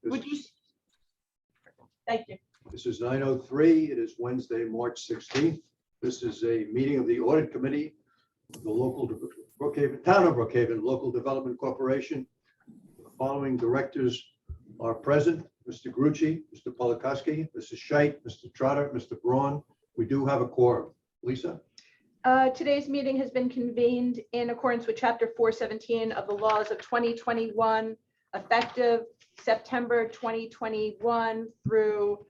Would you? Thank you. This is 9:03. It is Wednesday, March 16th. This is a meeting of the Audit Committee of the local Brookhaven, Town of Brookhaven Local Development Corporation. The following directors are present: Mr. Grucci, Mr. Polakowski, Mrs. Scheit, Mr. Trotter, Mr. Braun. We do have a quorum. Lisa? Today's meeting has been convened in accordance with Chapter 417 of the laws of 2021, effective September 2021 through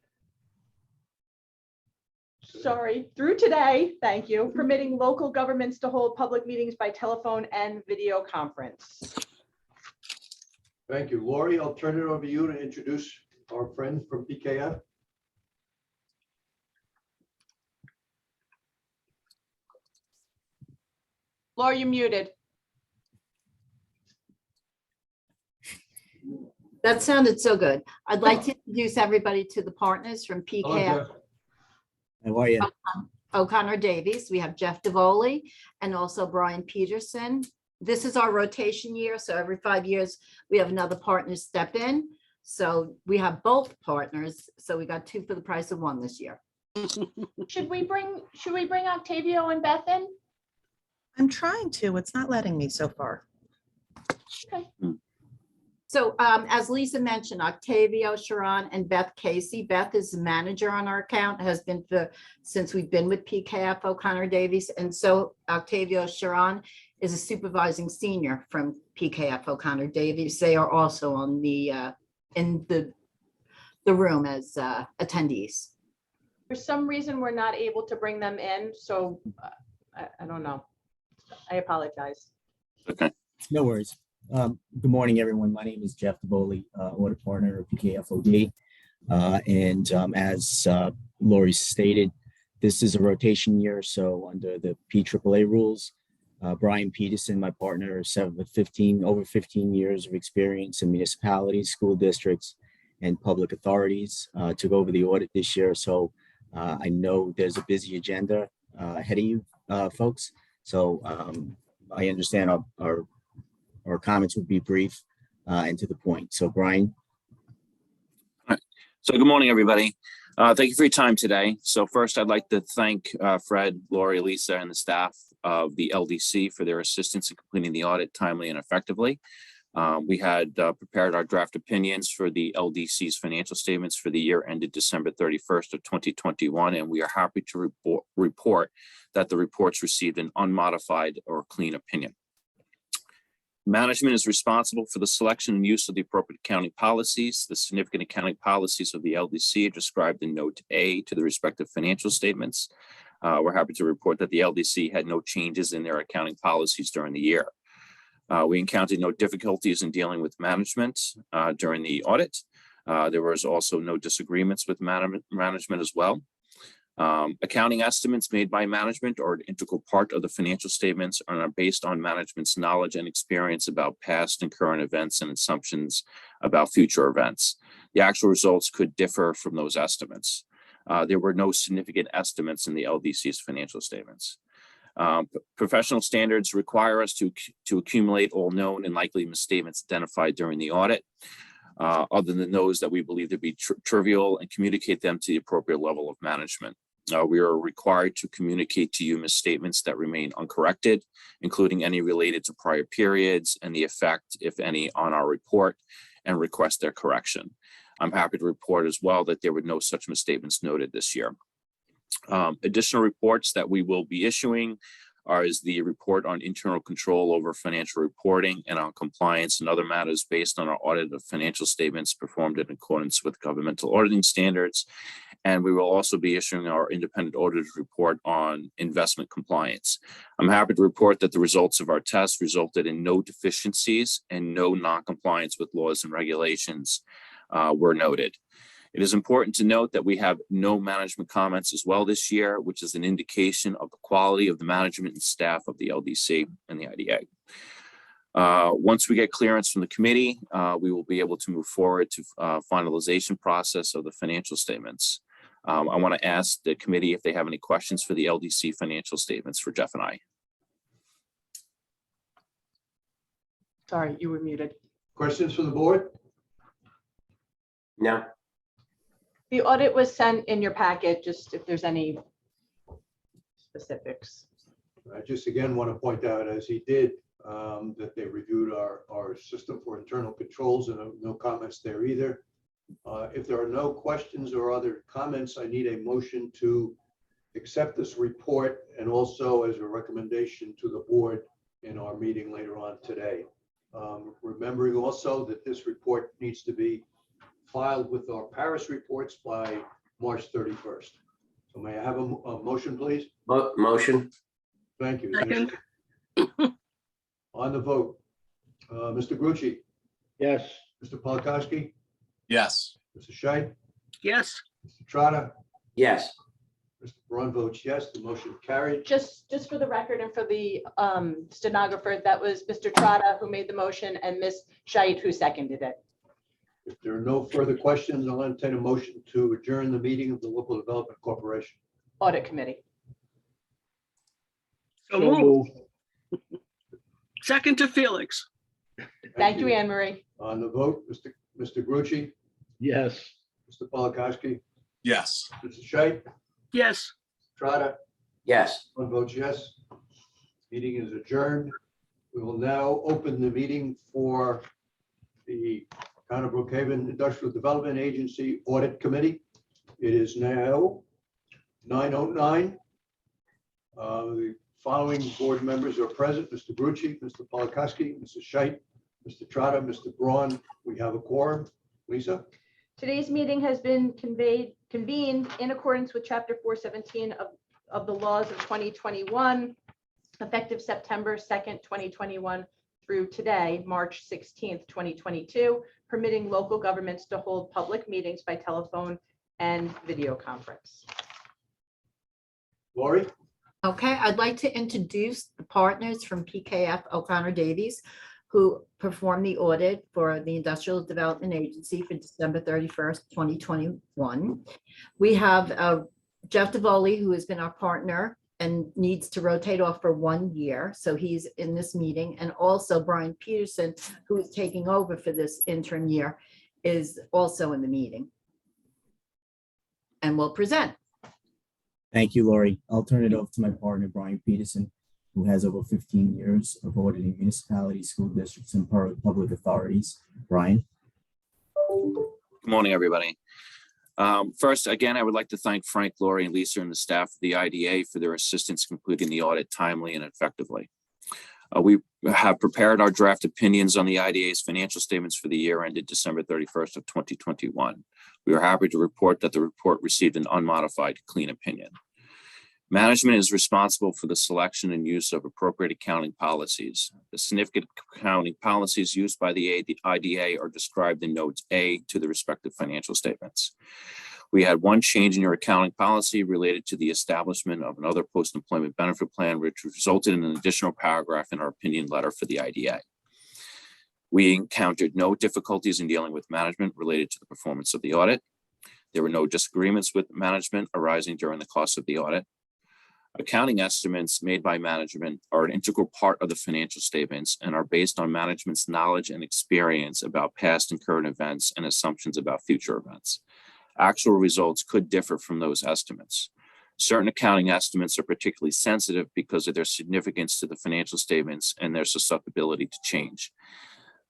today, thank you, permitting local governments to hold public meetings by telephone and video conference. Thank you. Lori, I'll turn it over to you to introduce our friend from PKF. Laura, you're muted. That sounded so good. I'd like to introduce everybody to the partners from Hello, PKF Jeff. How are you? O'Connor Davies. We have Jeff DeVoli and also Brian Peterson. This is our rotation year, so every 5 years we have another partner step in. So we have both partners. So we got two for the price of one this year. Should we bring Octavio and Beth in? I'm trying to, it's not letting me so far. Okay. So as Lisa mentioned, Octavio Sharon and Beth Casey. Beth is the manager on our account, has been since we've been with PKF O'Connor Davies. And so Octavio Sharon is a supervising senior from PKF O'Connor Davies. They are also on the in the room as attendees. For some reason, we're not able to bring them in, so I don't know. I apologize. Okay. No worries. Good morning, everyone. My name is Jeff DeVoli, audit partner of PKFOD. As Lori stated, this is a rotation year. So under the PAAA rules, Brian Peterson, my partner, with over 15 years of experience in municipalities, school districts, and public authorities, took over the audit this year. So I know there's a busy agenda ahead of you folks. So I understand our comments would be brief and to the point. So Brian. All right. So good morning, everybody. Thank you for your time today. So first, I'd like to thank Fred, Lori, Lisa, and the staff of the LDC for their assistance in completing the audit timely and effectively. We had prepared our draft opinions for the LDC's financial statements for the year ended December 31st of 2021, and we are happy to report that the reports received an unmodified or clean opinion. Management is responsible for the selection and use of the appropriate accounting policies. The significant accounting policies of the LDC are described in Note A to the respective financial statements. We're happy to report that the LDC had no changes in their accounting policies during the year. We encountered no difficulties in dealing with management during the audit. There was also no disagreements with management as well. Accounting estimates made by management are an integral part of the financial statements and are based on management's knowledge and experience about past and current events and assumptions about future events. The actual results could differ from those estimates. There were no significant estimates in the LDC's financial statements. Professional standards require us to accumulate all known and likely misstatements identified during the audit, other than those that we believe to be trivial, and communicate them to the appropriate level of management. We are required to communicate to you misstatements that remain uncorrected, including any related to prior periods and the effect, if any, on our report, and request their correction. I'm happy to report as well that there were no such misstatements noted this year. Additional reports that we will be issuing is the report on internal control over financial reporting and on compliance and other matters based on our audit of financial statements performed in accordance with governmental auditing standards. And we will also be issuing our independent auditor's report on investment compliance. I'm happy to report that the results of our test resulted in no deficiencies and no non-compliance with laws and regulations were noted. It is important to note that we have no management comments as well this year, which is an indication of the quality of the management and staff of the LDC and the IDA. Once we get clearance from the committee, we will be able to move forward to finalization process of the financial statements. I want to ask the committee if they have any questions for the LDC financial statements for Jeff and I. Sorry, you were muted. Questions for the board? No. The audit was sent in your packet, just if there's any specifics. I just again want to point out, as he did, that they reviewed our system for internal controls and no comments there either. If there are no questions or other comments, I need a motion to accept this report and also as a recommendation to the board in our meeting later on today. Remembering also that this report needs to be filed with our Paris reports by March 31st. So may I have a motion, please? Motion. Thank you. Second. On the vote, Mr. Grucci, Yes. Mr. Polakowski, Yes. Mr. Scheit, Yes. Mr. Trotta, Yes. Mr. Braun votes yes, the motion carried. Just for the record and for the stenographer, that was Mr. Trotta who made the motion and Ms. Scheit who seconded it. If there are no further questions, I'll entertain a motion to adjourn the meeting of the Local Development Corporation. Audit Committee. So moved. Second to Felix. Thank you, Anne Marie. On the vote, Mr. Grucci, Yes. Mr. Polakowski, Yes. Mr. Scheit, Yes. Trotta, Yes. one votes yes. Meeting is adjourned. We will now open the meeting for the Town of Brookhaven Industrial Development Agency Audit Committee. It is now 9:09. The following board members are present: Mr. Grucci, Mr. Polakowski, Mr. Scheit, Mr. Trotta, Mr. Braun. We have a quorum. Lisa? Today's meeting has been convened in accordance with Chapter 417 of the laws of 2021, effective September 2nd, 2021 through today, March 16th, 2022, permitting local governments to hold public meetings by telephone and video conference. Lori? Okay, I'd like to introduce the partners from PKF O'Connor Davies, who performed the audit for the Industrial Development Agency for December 31st, 2021. We have Jeff DeVoli, who has been our partner and needs to rotate off for 1 year. So he's in this meeting. And also Brian Peterson, who is taking over for this interim year, is also in the meeting and will present. Thank you, Lori. I'll turn it over to my partner, Brian Peterson, who has over 15 years of auditing municipalities, school districts, and public authorities. Brian? Good morning, everybody. First, again, I would like to thank Frank, Lori, and Lisa and the staff of the IDA for their assistance completing the audit timely and effectively. We have prepared our draft opinions on the IDA's financial statements for the year ended December 31st of 2021. We are happy to report that the report received an unmodified, clean opinion. Management is responsible for the selection and use of appropriate accounting policies. The significant accounting policies used by the IDA are described in notes A to the respective financial statements. We had one change in your accounting policy related to the establishment of another post-employment benefit plan, which resulted in an additional paragraph in our opinion letter for the IDA. We encountered no difficulties in dealing with management related to the performance of the audit. There were no disagreements with management arising during the course of the audit. Accounting estimates made by management are an integral part of the financial statements and are based on management's knowledge and experience about past and current events and assumptions about future events. Actual results could differ from those estimates. Certain accounting estimates are particularly sensitive because of their significance to the financial statements and their susceptibility to change.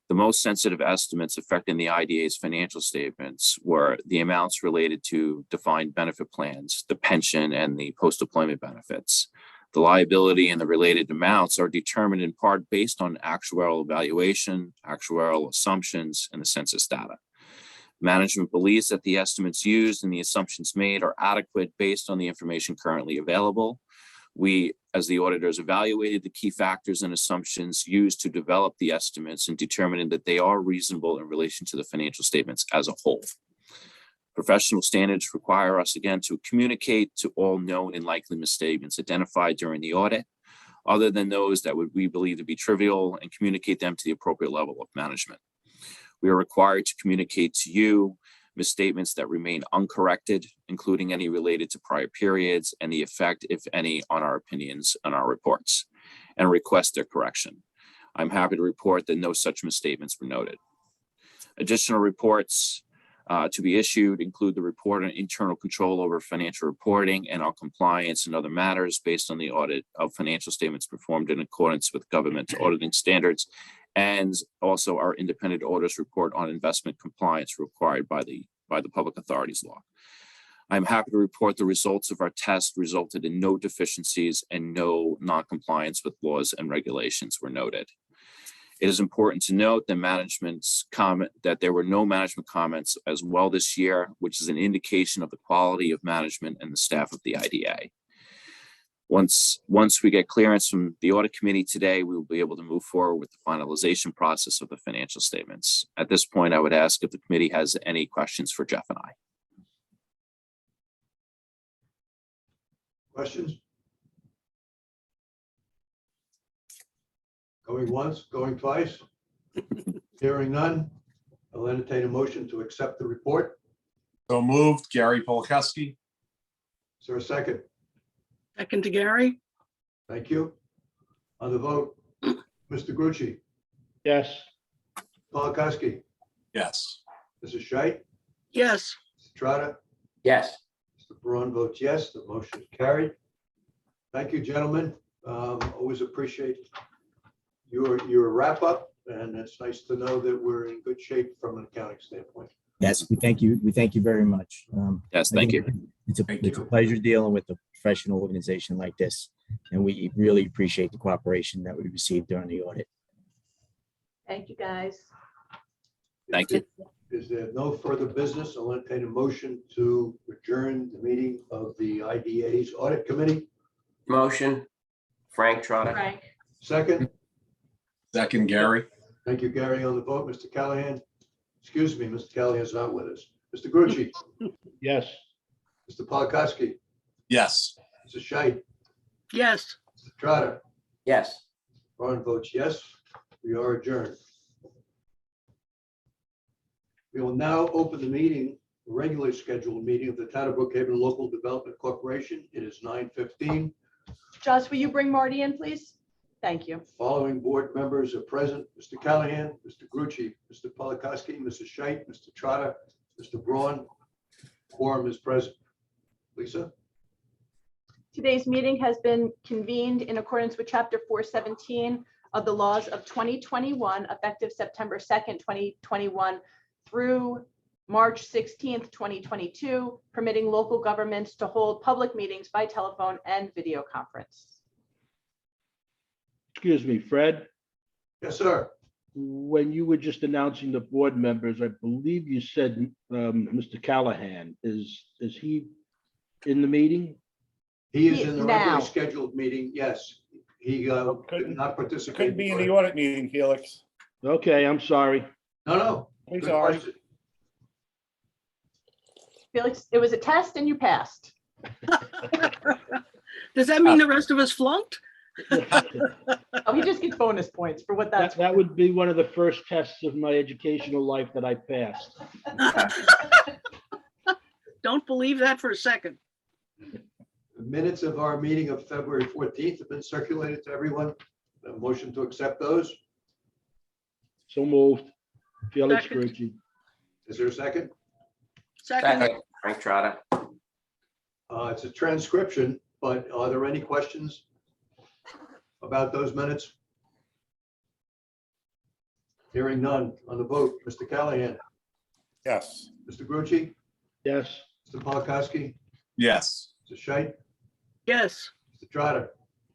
The most sensitive estimates affecting the IDA's financial statements were the amounts related to defined benefit plans, the pension, and the post-employment benefits. The liability and the related amounts are determined in part based on actuarial evaluation, actuarial assumptions, and the census data. Management believes that the estimates used and the assumptions made are adequate based on the information currently available. We, as the auditors, evaluated the key factors and assumptions used to develop the estimates and determining that they are reasonable in relation to the financial statements as a whole. Professional standards require us, again, to communicate to all known and likely misstatements identified during the audit, other than those that we believe to be trivial, and communicate them to the appropriate level of management. We are required to communicate to you misstatements that remain uncorrected, including any related to prior periods and the effect, if any, on our opinions and our reports, and request their correction. I'm happy to report that no such misstatements were noted. Additional reports to be issued include the report on internal control over financial reporting and on compliance and other matters based on the audit of financial statements performed in accordance with government auditing standards, and also our independent auditor's report on investment compliance required by the Public Authorities Law. I'm happy to report the results of our test resulted in no deficiencies and no non-compliance with laws and regulations were noted. It is important to note that that there were no management comments as well this year, which is an indication of the quality of management and the staff of the IDA. Once we get clearance from the audit committee today, we will be able to move forward with the finalization process of the financial statements. At this point, I would ask if the committee has any questions for Jeff and I. Questions? Going once, going twice? Hearing none, I'll entertain a motion to accept the report. So moved, Gary Polakowski. Is there a second? Second to Gary. Thank you. On the vote, Mr. Grucci, Yes. Polakowski, Yes. Mrs. Scheit, Yes. Mr. Trotta, Yes. Mr. Braun votes yes, the motion is carried. Thank you, gentlemen. Always appreciate your wrap up, and it's nice to know that we're in good shape from an accounting standpoint. Yes, we thank you. We thank you very much. Yes, thank you. It's a Thank it's a you. pleasure dealing with a professional organization like this, and we really appreciate the cooperation that we received during the audit. Thank you, guys. Thank you. Is there no further business? I'll entertain a motion to adjourn the meeting of the IDA's Audit Committee. Motion, Frank Trotta. Frank, Second, Second, Gary. thank you, Gary, on the vote. Mr. Callahan, excuse me, Mr. Callahan's not with us. Mr. Grucci, Yes. Mr. Polakowski, Yes. Mrs. Scheit, Yes. Mr. Trotta, Yes. Braun votes yes. We are adjourned. We will now open the meeting, the regularly scheduled meeting of the Town of Brookhaven Local Development Corporation. It is 9:15. Josh, will you bring Marty in, please? Thank you. Following board members are present: Mr. Callahan, Mr. Grucci, Mr. Polakowski, Mrs. Scheit, Mr. Trotta, Mr. Braun. Quorum is present. Lisa? Today's meeting has been convened in accordance with Chapter 417 of the laws of 2021, effective September 2nd, 2021 through March 16th, 2022, permitting local governments to hold public meetings by telephone and video conference. Excuse me, Fred, Yes, sir. when you were just announcing the board members, I believe you said Mr. Callahan. Is he in the meeting? He is in the Now. regularly scheduled meeting. Yes. He did Couldn't- not participate. Couldn't be in the audit meeting, Felix. Okay, I'm sorry. No. I'm Good sorry. question. Felix, it was a test and you passed. Does that mean the rest of us flunked? Oh, he just gets bonus points for what that's. That would be one of the first tests of my educational life that I passed. Don't believe that for a second. The minutes of our meeting of February 14th have been circulated to everyone. A motion to accept those. So moved. Felix Second. Grucci. Is there a second? Second. Second, Frank Trotta. It's a transcription, but are there any questions about those minutes? Hearing none. On the vote, Mr. Callahan, Yes. Mr. Grucci, Yes. Mr. Polakowski, Yes. Mr. Scheit, Yes. Mr. Trotta.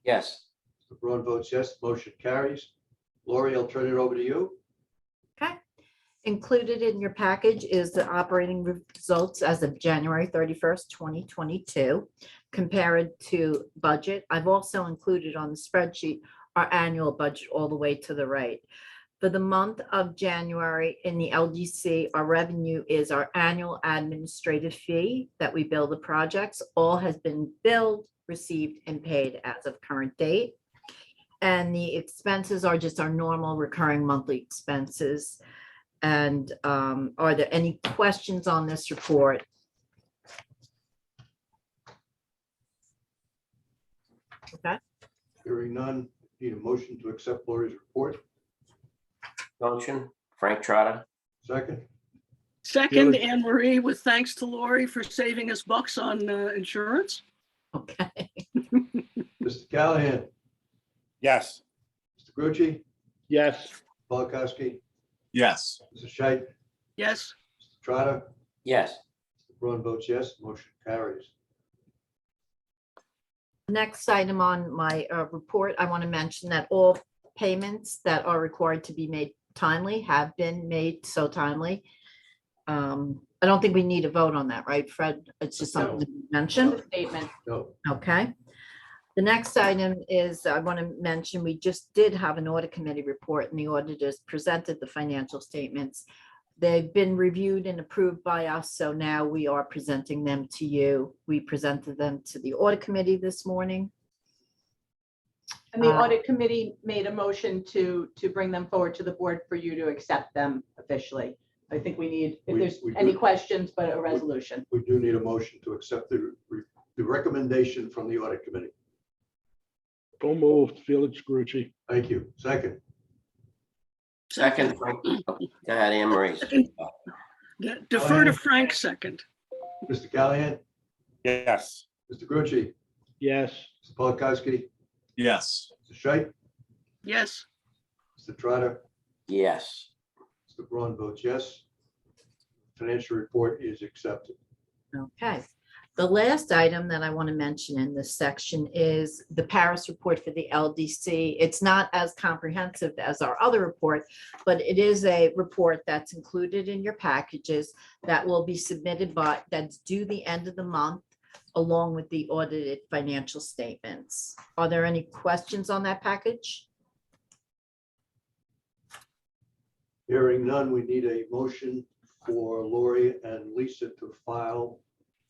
Yes. Mr. Braun votes yes, motion carries. Lori, I'll turn it over to you. Okay. Included in your package is the operating results as of January 31st, 2022, compared to budget. I've also included on the spreadsheet our annual budget all the way to the right. For the month of January in the LDC, our revenue is our annual administrative fee that we bill the projects. All has been billed, received, and paid as of current date. And the expenses are just our normal recurring monthly expenses. And are there any questions on this report? Okay, Hearing none, need a motion to accept Lori's report. Motion, Frank Trotta. Second, Second, Felix. Anne Marie, with thanks to Lori for saving us bucks on insurance. Okay. Mr. Callahan, Yes. Mr. Grucci, Yes. Polakowski, Yes. Mrs. Scheit, Yes, Mr. Trotter, Yes. Mr. Braun votes yes, motion carries. Next item on my report, I want to mention that all payments that are required to be made timely have been made so timely. I don't think we need a vote on that, right, Fred? It's just something to Just mention. a statement. No, Okay. The next item is, I want to mention, we just did have an audit committee report and the auditors presented the financial statements. They've been reviewed and approved by us, so now we are presenting them to you. We presented them to the audit committee this morning. And the audit committee made a motion to bring them forward to the board for you to accept them officially. I think we need, if We- there's we any do. questions, but a resolution. we do need a motion to accept the recommendation from the audit committee. So moved, Felix Grucci. Thank you. Second, Second, Frank. Go ahead, Anne Marie. defer to Frank second. Mr. Callahan, Yes. Mr. Grucci, Yes. Mr. Polakowski, Yes. Mr. Scheit, Yes, Mr. Trotter, Yes. Mr. Braun votes yes. Financial report is accepted. Okay. The last item that I want to mention in this section is the Paris report for the LDC. It's not as comprehensive as our other report, but it is a report that's included in your packages that will be submitted that's due the end of the month, along with the audited financial statements. Are there any questions on that package? Hearing none, we need a motion for Lori and Lisa to file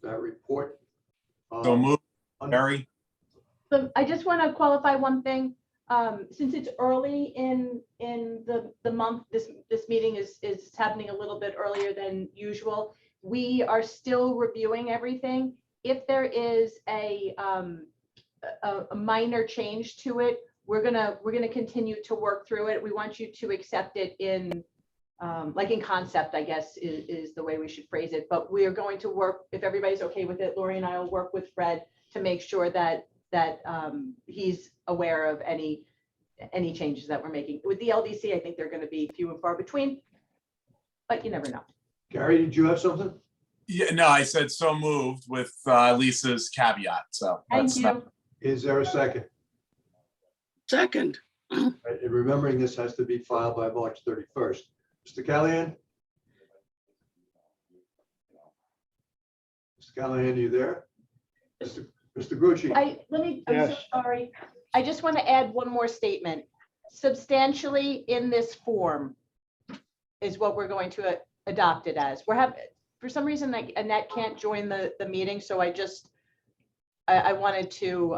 that report. So move, Gary. So I just want to qualify one thing. Since it's early in the month, this meeting is happening a little bit earlier than usual. We are still reviewing everything. If there is a minor change to it, we're gonna continue to work through it. We want you to accept it in like in concept, I guess, is the way we should phrase it. But we are going to work, if everybody's okay with it, Lori and I will work with Fred to make sure that he's aware of any changes that we're making. With the LDC, I think they're going to be few and far between, but you never know. Gary, did you have something? Yeah, no, I said so moved with Lisa's caveat, so. Thank that's- you. Is there a second? second. And remembering this has to be filed by March 31st. Mr. Callahan? Mr. Callahan, are you there? Mr. Grucci? I'm so Yes. sorry. I just want to add one more statement. Substantially in this form is what we're going to adopt it as. For some reason, like Annette can't join the meeting, so I wanted to,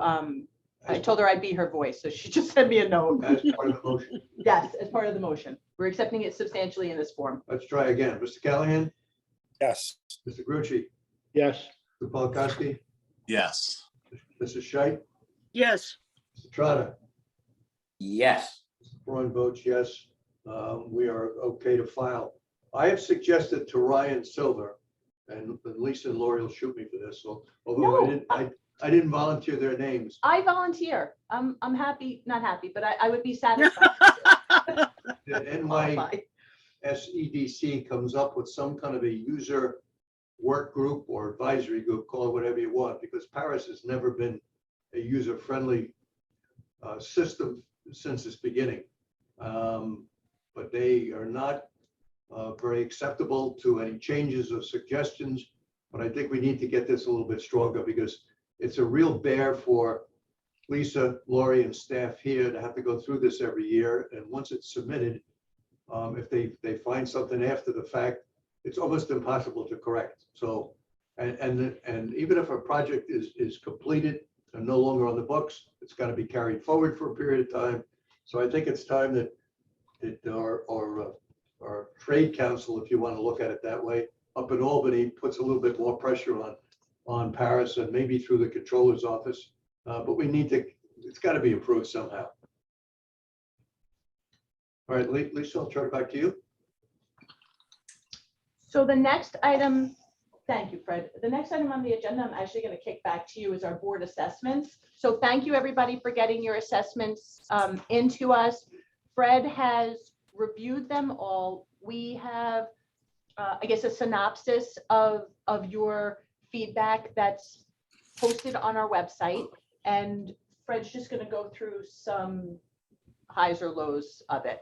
I told her I'd be her voice, so she just sent me a note. As part of the motion. Yes, as part of the motion. We're accepting it substantially in this form. Let's try again. Mr. Callahan? Yes. Mr. Grucci? Yes. Mr. Polakowski? Yes. Mrs. Scheit? Yes, Mr. Trotter? Yes. Mr. Braun votes yes. We are okay to file. I have suggested to Ryan Silver, and Lisa and Lori will shoot me for this, so although No, I didn't volunteer their names. I volunteer. I'm happy, not happy, but I would be satisfied. The NYSEDC comes up with some kind of a user work group or advisory group, call it whatever you want, because Paris has never been a user-friendly system since its beginning. But they are not very acceptable to any changes or suggestions. But I think we need to get this a little bit stronger because it's a real bear for Lisa, Lori, and staff here to have to go through this every year. And once it's submitted, if they find something after the fact, it's almost impossible to correct. So, and even if a project is completed and no longer on the books, it's got to be carried forward for a period of time. So I think it's time that our trade council, if you want to look at it that way, up in Albany, puts a little bit more pressure on Paris and maybe through the controller's office. But we need to, it's got to be improved somehow. All right, Lisa, I'll turn it back to you. So the next item, thank you, Fred. The next item on the agenda, I'm actually going to kick back to you, is our board assessments. So thank you, everybody, for getting your assessments into us. Fred has reviewed them all. We have, I guess, a synopsis of your feedback that's posted on our website. And Fred's just going to go through some highs or lows of it.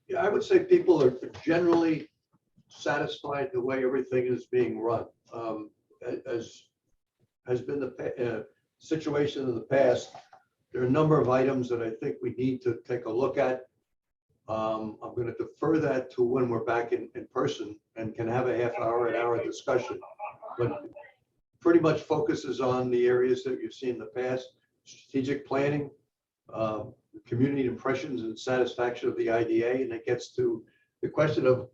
Yeah, I would say people are generally satisfied the way everything is being run. As has been the situation in the past, there are a number of items that I think we need to take a look at. I'm going to defer that to when we're back in person and can have a half hour, an hour discussion. But pretty much focuses on the areas that you've seen in the past: strategic planning, community impressions and satisfaction of the IDA. And it gets to the question of,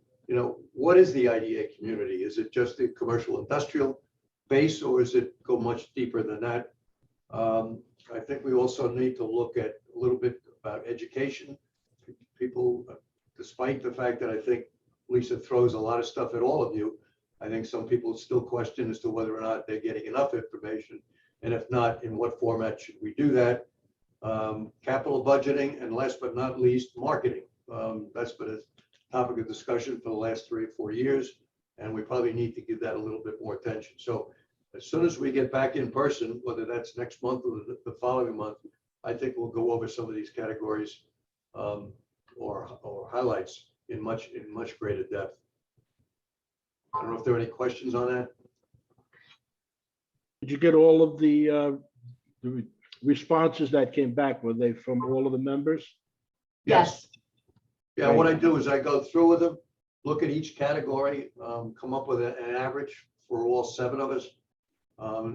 what is the IDA community? Is it just the commercial industrial base, or is it go much deeper than that? I think we also need to look at a little bit about education. People, despite the fact that I think Lisa throws a lot of stuff at all of you, I think some people still question as to whether or not they're getting enough information. And if not, in what format should we do that? Capital budgeting, and last but not least, marketing. That's been a topic of discussion for the last 3 or 4 years, and we probably need to give that a little bit more attention. So as soon as we get back in person, whether that's next month or the following month, I think we'll go over some of these categories or highlights in much greater depth. I don't know if there are any questions on that. Did you get all of the responses that came back? Were they from all of the members? Yes. Yeah, what I do is I go through with them, look at each category, come up with an average for all 7 of us,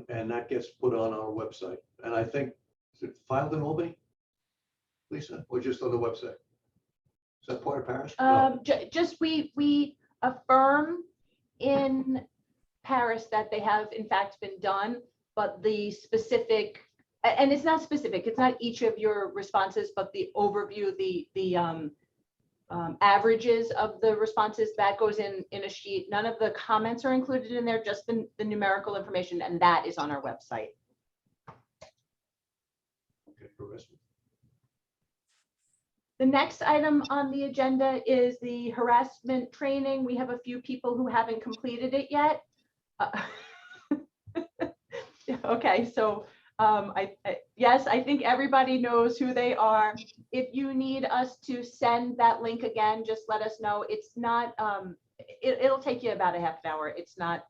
and that gets put on our website. And I think, is it filed in Albany, Lisa, or just on the website? Is that part of Paris? No. Just we affirm in Paris that they have in fact been done, but the specific, and it's not specific, it's not each of your responses, but the overview, the averages of the responses, that goes in a sheet. None of the comments are included in there, just the numerical information, and that is on our website. Okay, progressive. The next item on the agenda is the harassment training. We have a few people who haven't completed it yet. Okay, so yes, I think everybody knows who they are. If you need us to send that link again, just let us know. It's not, it'll take you about a half an hour. It's not.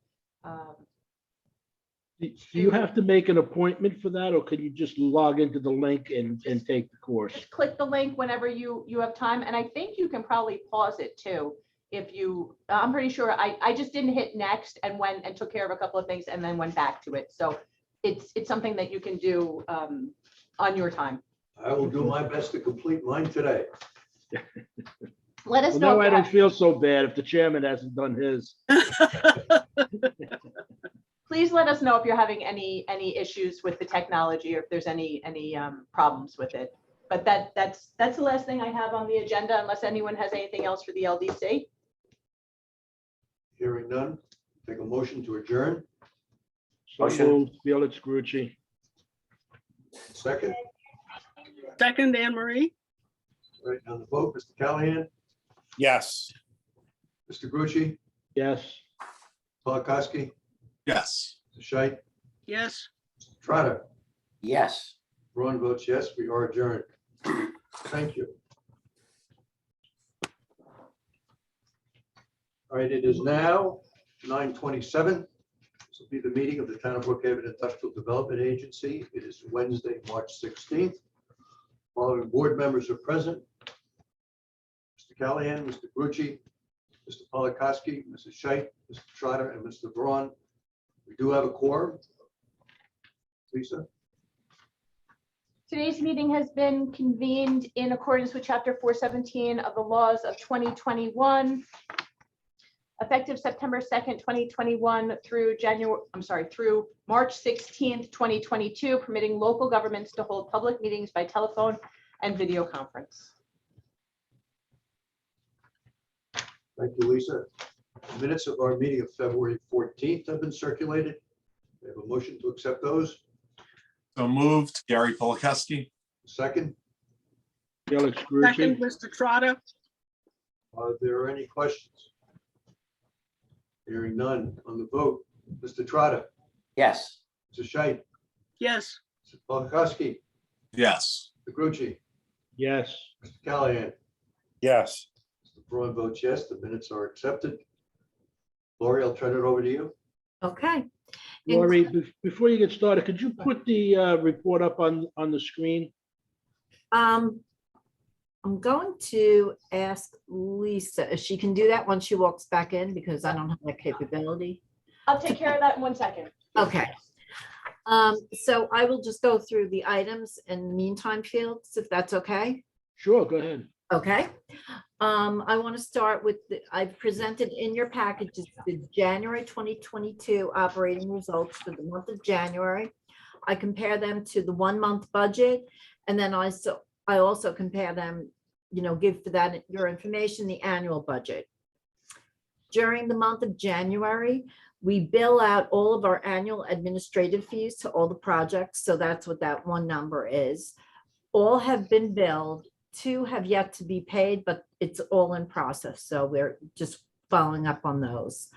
Do you have to make an appointment for that, or can you just log into the link and take the course? Just click the link whenever you have time. And I think you can probably pause it too. If you, I'm pretty sure I just didn't hit next and went and took care of a couple of things and then went back to it. So it's something that you can do on your time. I will do my best to complete mine today. Let us Well, know. now I if don't feel so bad if the chairman hasn't done his. Please let us know if you're having any issues with the technology or if there's any problems with it. But that's the last thing I have on the agenda, unless anyone has anything else for the LDC. Hearing none, take a motion to adjourn. So Motion. moved, Felix Grucci. Second, Second, Anne Marie? right on the vote, Mr. Callahan, Yes. Mr. Grucci, Yes. Polakowski, Yes. Mr. Scheit, Yes. Trotter. Yes. Ron votes yes, we are adjourned. Thank you. All right, it is now 9:27. This will be the meeting of the Town of Brookhaven Industrial Development Agency. It is Wednesday, March 16th. Following board members are present: Mr. Callahan, Mr. Grucci, Mr. Polakowski, Mrs. Scheit, Mr. Trotter, and Mr. Braun. We do have a quorum. Lisa? Today's meeting has been convened in accordance with Chapter 417 of the laws of 2021, effective September 2nd, 2021 through through March 16th, 2022, permitting local governments to hold public meetings by telephone and video conference. Thank you, Lisa. Minutes of our meeting of February 14th have been circulated. We have a motion to accept those. So moved, Gary Polakowski. Second, Felix second, Grucci, Mr. Trotta, are there any questions? Hearing none on the vote. Mr. Trotta, Yes. Mr. Scheit, yes, Mr. Polakowski, Yes. Mr. Grucci, yes. Mr. Callahan. yes, Mr. Braun votes yes, the minutes are accepted. Lori, I'll turn it over to you. Okay. Lori, before you get started, could you put the report up on the screen? I'm going to ask Lisa if she can do that once she walks back in, because I don't have that capability. I'll take care of that in 1 second. Okay. So I will just go through the items in the meantime, Fields, if that's okay. Sure, go ahead. Okay. I want to start with, I've presented in your packages the January 2022 operating results for the month of January. I compare them to the 1 month budget, and then I also compare them, give for that your information, the annual budget. During the month of January, we bill out all of our annual administrative fees to all the projects. So that's what that one number is. All have been billed. 2 have yet to be paid, but it's all in process. So we're just following up on those.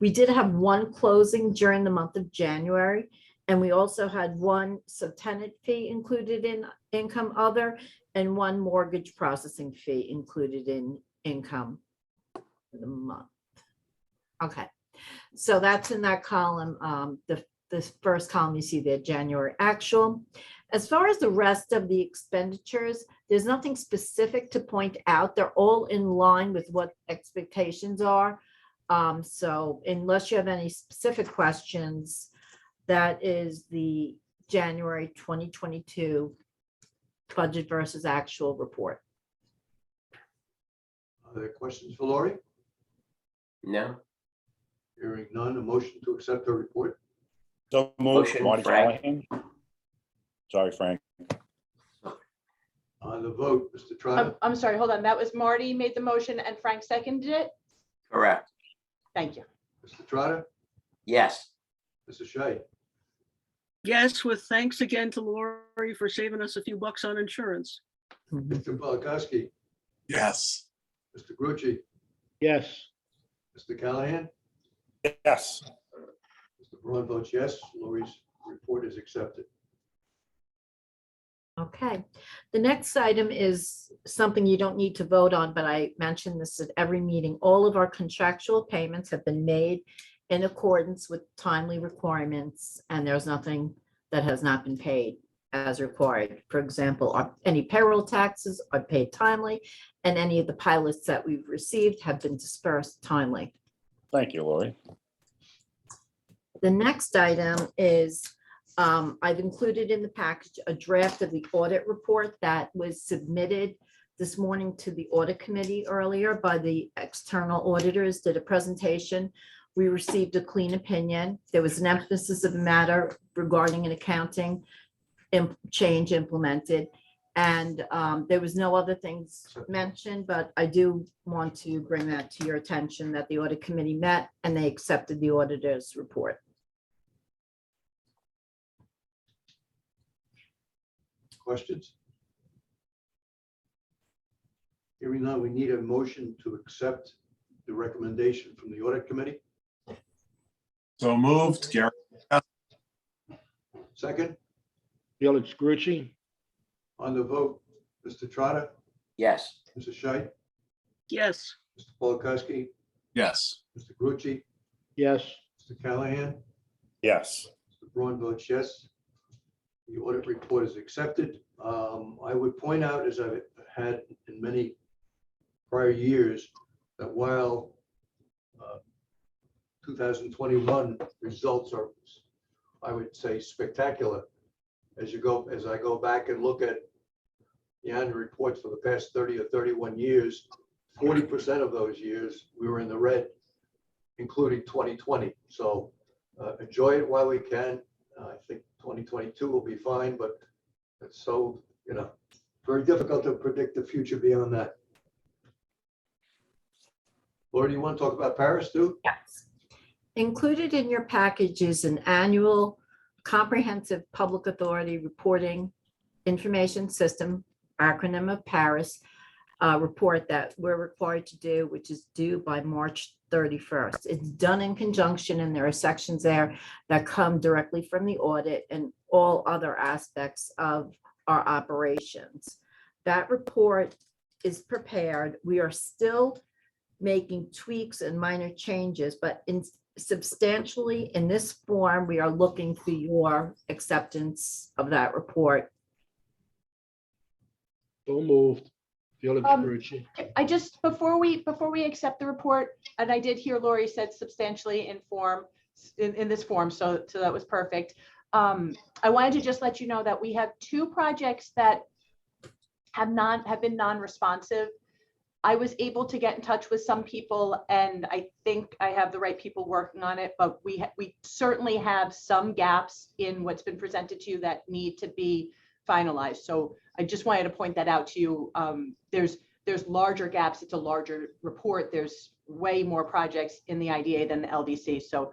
We did have 1 closing during the month of January, and we also had 1 subtenant fee included in income other and 1 mortgage processing fee included in income for the month. Okay, so that's in that column. The first column you see there, January actual. As far as the rest of the expenditures, there's nothing specific to point out. They're all in line with what expectations are. So unless you have any specific questions, that is the January 2022 budget versus actual report. Are there questions for Lori? No. Hearing none, a motion to accept the report. so moved, Motion, Marty Frank. Callahan. Sorry, Frank. On the vote, Mr. Trotta, I'm sorry, hold on. That was Marty made the motion and Frank seconded it. Correct. Thank you. Mr. Trotta, Yes. Mr. Scheit, yes, with thanks again to Lori for saving us a few bucks on insurance. Mr. Polakowski, Yes. Mr. Grucci, Yes, Mr. Callahan, Yes, Mr. Braun votes yes, Lori's report is accepted. Okay, the next item is something you don't need to vote on, but I mentioned this at every meeting. All of our contractual payments have been made in accordance with timely requirements, and there's nothing that has not been paid as required. For example, any payroll taxes are paid timely, and any of the pilots that we've received have been dispersed timely. thank you, Lori. The next item is, I've included in the package a draft of the audit report that was submitted this morning to the audit committee earlier by the external auditors, did a presentation. We received a clean opinion. There was an emphasis of the matter regarding an accounting change implemented. And there was no other things mentioned, but I do want to bring that to your attention that the audit committee met and they accepted the auditor's report. Questions? Hearing none, we need a motion to accept the recommendation from the audit committee. So moved, Gary. Second, Felix Grucci, on the vote, Mr. Trotta, Yes. Mr. Scheit, Yes, Mr. Polakowski, Yes. Mr. Grucci, yes. Mr. Callahan, Yes, Mr. Braun votes yes. The audit report is accepted. I would point out, as I've had in many prior years, that while 2021 results are, I would say, spectacular, as I go back and look at the annual reports for the past 30 or 31 years, 40% of those years we were in the red, including 2020. So enjoy it while we can. I think 2022 will be fine, but it's so, very difficult to predict the future beyond that. Laura, do you want to talk about Paris too? Yes. Included in your package is an annual comprehensive public authority reporting information system, acronym of Paris, report that we're required to do, which is due by March 31st. It's done in conjunction, and there are sections there that come directly from the audit and all other aspects of our operations. That report is prepared. We are still making tweaks and minor changes, but substantially in this form, we are looking for your acceptance of that report. So moved. Felix Um, Grucci. I just, before we accept the report, and I did hear Lori said substantially in form, in this form, so that was perfect. I wanted to just let you know that we have 2 projects that have been non-responsive. I was able to get in touch with some people, and I think I have the right people working on it, but we certainly have some gaps in what's been presented to you that need to be finalized. So I just wanted to point that out to you. There's larger gaps. It's a larger report. There's way more projects in the IDA than the LDC. So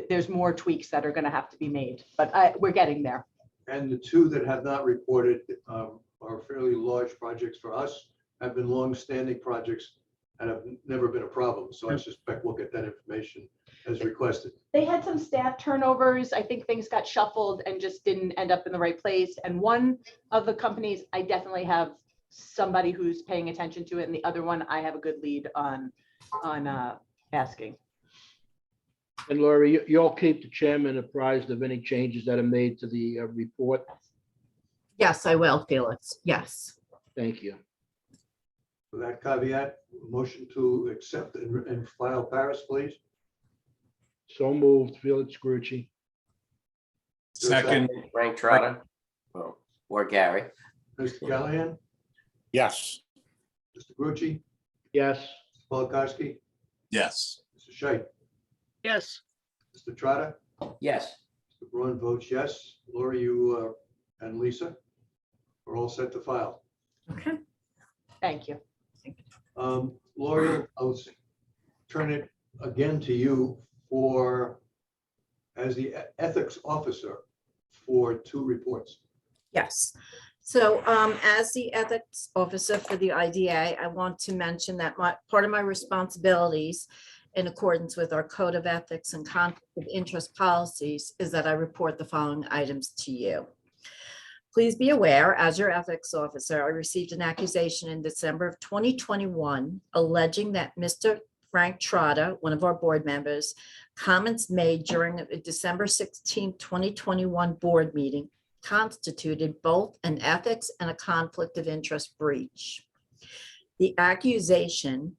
there's more tweaks that are going to have to be made, but we're getting there. And the 2 that have not reported are fairly large projects for us, have been long-standing projects and have never been a problem. So I suspect we'll get that information as requested. They had some staff turnovers. I think things got shuffled and just didn't end up in the right place. And one of the companies, I definitely have somebody who's paying attention to it. And the other one, I have a good lead on asking. And Laurie, you'll keep the chairman apprised of any changes that are made to the report. Yes, I will, Felix. Yes. Thank you. With that caveat, motion to accept and file Paris, please. So moved. Felix Grucci. Second, Frank Trotta. Or Gary. Mr. Callahan, Yes. Mr. Grucci, Yes. Mr. Polakowski, yes. Mr. Scheit, Yes, Mr. Trotta, Yes. Mr. Braun votes yes. Laura, you and Lisa are all set to file. Okay. Thank you. Laura, I'll turn it again to you as the ethics officer for 2 reports. Yes. So as the ethics officer for the IDA, I want to mention that part of my responsibilities in accordance with our code of ethics and conflict of interest policies is that I report the following items to you. Please be aware, as your ethics officer, I received an accusation in December of 2021 alleging that Mr. Frank Trotta, one of our board members, comments made during a December 16, 2021 board meeting constituted both an ethics and a conflict of interest breach. The accusation,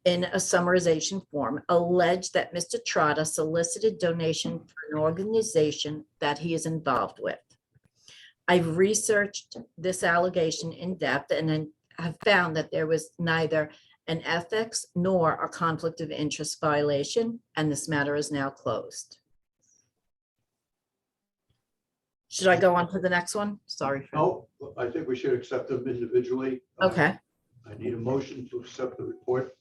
in a summarization form, alleged that Mr. Trotta solicited donation for an organization that he is involved with. I've researched this allegation in depth and then have found that there was neither an ethics nor a conflict of interest violation, and this matter is now closed. Should I go on to the next one? Sorry. Fred. No, I think we should accept them individually. Okay. I need a motion to accept the report.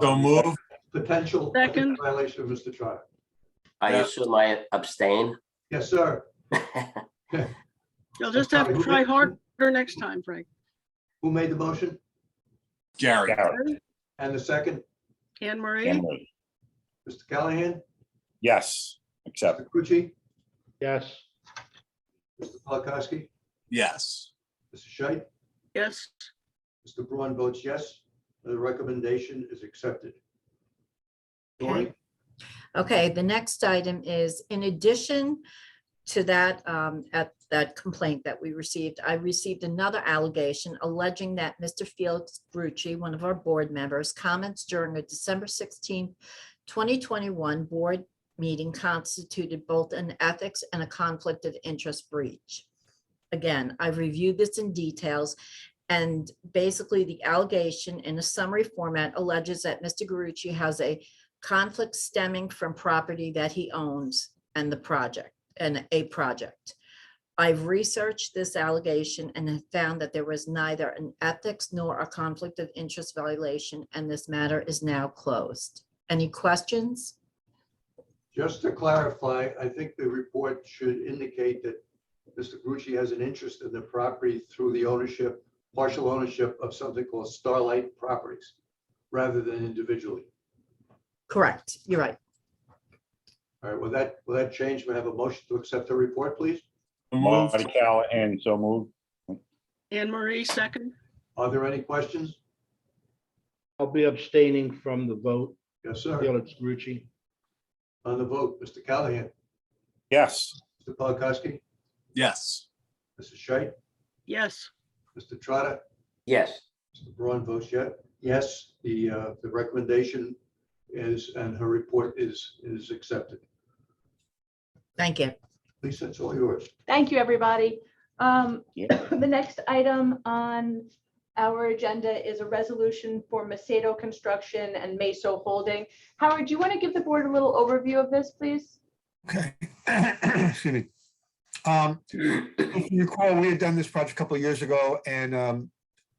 So on moved. Potential Second. violation of Mr. Trotta. I Yeah. assume I abstain. Yes, sir. you'll just have to try harder next time, Frank. Who made the motion? Gary, Gary. And the second? Anne Marie, Emery. Mr. Callahan? Yes. Accept. Mr. Grucci? Yes. Mr. Polakowski? yes. Mr. Scheit? yes, Mr. Braun votes yes. The recommendation is accepted. Lori? Okay, the next item is, in addition to that, at that complaint that we received, I received another allegation alleging that Mr. Felix Grucci, one of our board members, comments during a December 16, 2021 board meeting constituted both an ethics and a conflict of interest breach. Again, I've reviewed this in details, and basically the allegation in a summary format alleges that Mr. Grucci has a conflict stemming from property that he owns and the project and a project. I've researched this allegation and have found that there was neither an ethics nor a conflict of interest violation, and this matter is now closed. Any questions? Just to clarify, I think the report should indicate that Mr. Grucci has an interest in the property through the ownership, partial ownership of something called Starlight Properties, rather than individually. Correct, you're right. All right, will that change? May I have a motion to accept the report, please? Moved. Marty Callahan, so moved. Anne Marie, second. Are there any questions? I'll be abstaining from the vote. Yes, sir. Felix Grucci. On the vote, Mr. Callahan, Yes. Mr. Polakowski, Yes. Mrs. Scheit, Yes. Mr. Trotta, Yes. Mr. Braun votes yes. The recommendation is, and her report is accepted. Thank you. Lisa, it's all yours. Thank you, everybody. Yeah. The next item on our agenda is a resolution for Macedo Construction and Meso Holding. Howard, do you want to give the board a little overview of this, please? Okay. Excuse me. If you recall, we had done this project a couple of years ago, and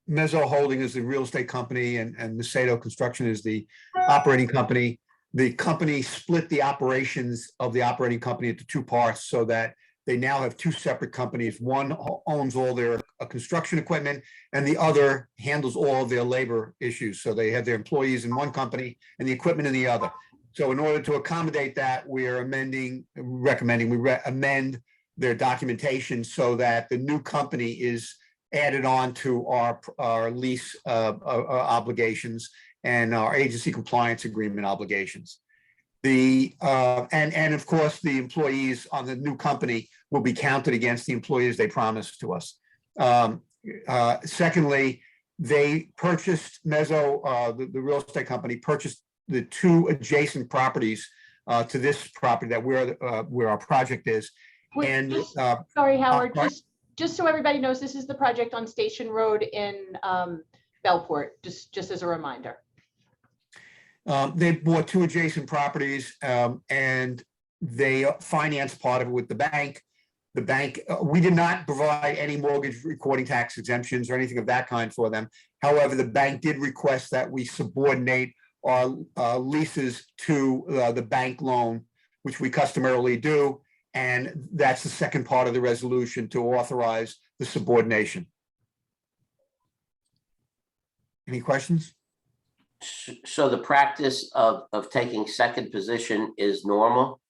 Mezzo Holding is the real estate company, and Macedo Construction is the operating company. The company split the operations of the operating company into two parts so that they now have two separate companies. One owns all their construction equipment, and the other handles all of their labor issues. So they have their employees in one company and the equipment in the other. So in order to accommodate that, we are recommending we amend their documentation so that the new company is added on to our lease obligations and our agency compliance agreement obligations. And of course, the employees on the new company will be counted against the employees they promised to us. Secondly, they purchased Mezzo, the real estate company purchased the two adjacent properties to this property that where our project is. Wait, And Sorry, Howard, right. just so everybody knows, this is the project on Station Road in Bellport, just as a reminder. They bought two adjacent properties, and they financed part of it with the bank. The bank, we did not provide any mortgage recording tax exemptions or anything of that kind for them. However, the bank did request that we subordinate our leases to the bank loan, which we customarily do. And that's the second part of the resolution, to authorize the subordination. Any questions? So the practice of taking second position is normal?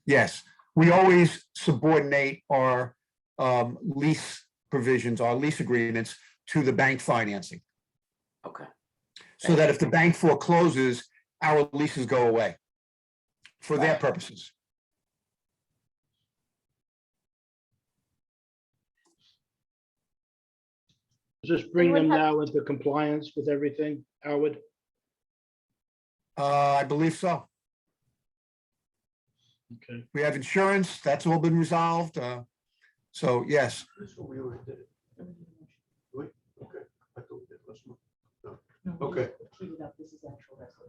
Yes, we always subordinate our lease provisions, our lease agreements to the bank financing. Okay. So that if the bank forecloses, our leases go away for their purposes. Does this bring them Anyone have- now into compliance with everything, Howard? I believe so. Okay. We have insurance, that's all been resolved. So yes, That's what we already did. Wait, okay. I thought we did. Let's move. No. Okay.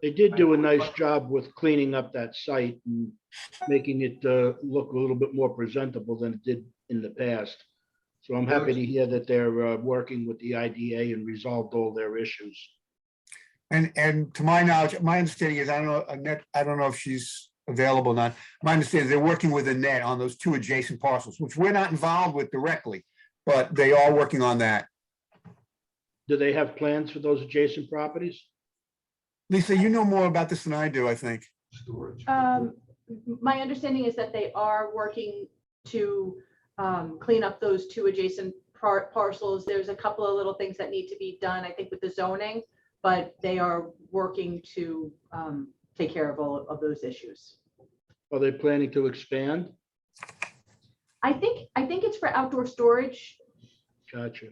They did do a nice job with cleaning up that site and making it look a little bit more presentable than it did in the past. So I'm happy to hear that they're working with the IDA and resolved all their issues. and to my knowledge, my understanding is, I don't know, Annette, I don't know if she's available or not. My understanding is they're working with Annette on those two adjacent parcels, which we're not involved with directly, but they are working on that. Do they have plans for those adjacent properties? Lisa, you know more about this than I do, I think. Storage. My understanding is that they are working to clean up those two adjacent parcels. There's a couple of little things that need to be done, I think, with the zoning, but they are working to take care of all of those issues. Are they planning to expand? I think it's for outdoor storage, Gotcha.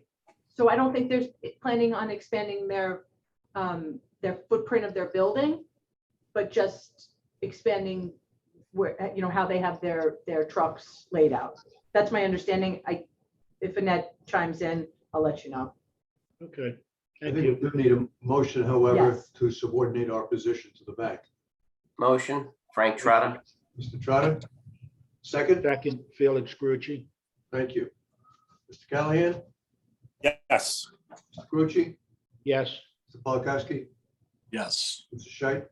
so I don't think there's planning on expanding their footprint of their building, but just expanding where, how they have their trucks laid out. That's my understanding. If Annette chimes in, I'll let you know. Okay, I thank think you. we need a motion, however, Yes. to subordinate our position to the bank. Motion, Frank Trotta? Mr. Trotta? Second, Second, Felix Grucci. Thank you. Mr. Callahan, Yes. Mr. Carucci, Yes. Mr. Polakowski, Yes. Mr. Scheit,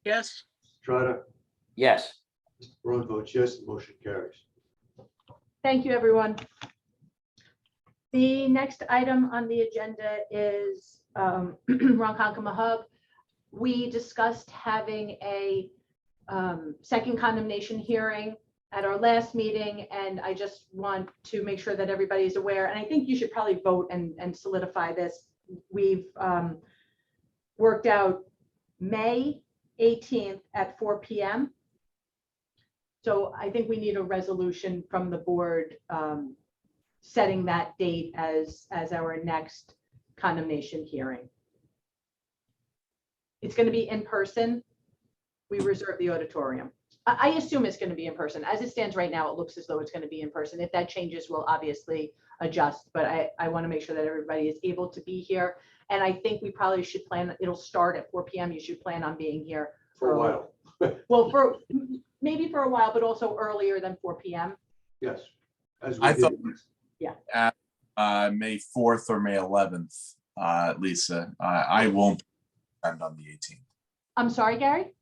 Yes, Mr. Trotter, Yes, Mr. Barone votes yes, the motion carries. Thank you, everyone. The next item on the agenda is Ronkonkoma Hub. We discussed having a second condemnation hearing at our last meeting, and I just want to make sure that everybody's aware, and I think you should probably vote and solidify this. We've worked out May 18th at 4 p.m. So I think we need a resolution from the board setting that date as our next condemnation hearing. It's going to be in person. We reserve the auditorium. I assume it's going to be in person. As it stands right now, it looks as though it's going to be in person. If that changes, we'll obviously adjust, but I want to make sure that everybody is able to be here. And I think we probably should plan, it'll start at 4 p.m. You should plan on being here. For a while. Well, for maybe for a while, but also earlier than 4 p.m. Yes. As we I thought did. at May 4th or May 11th, Lisa. I won't attend on the 18th. I'm sorry, Gary?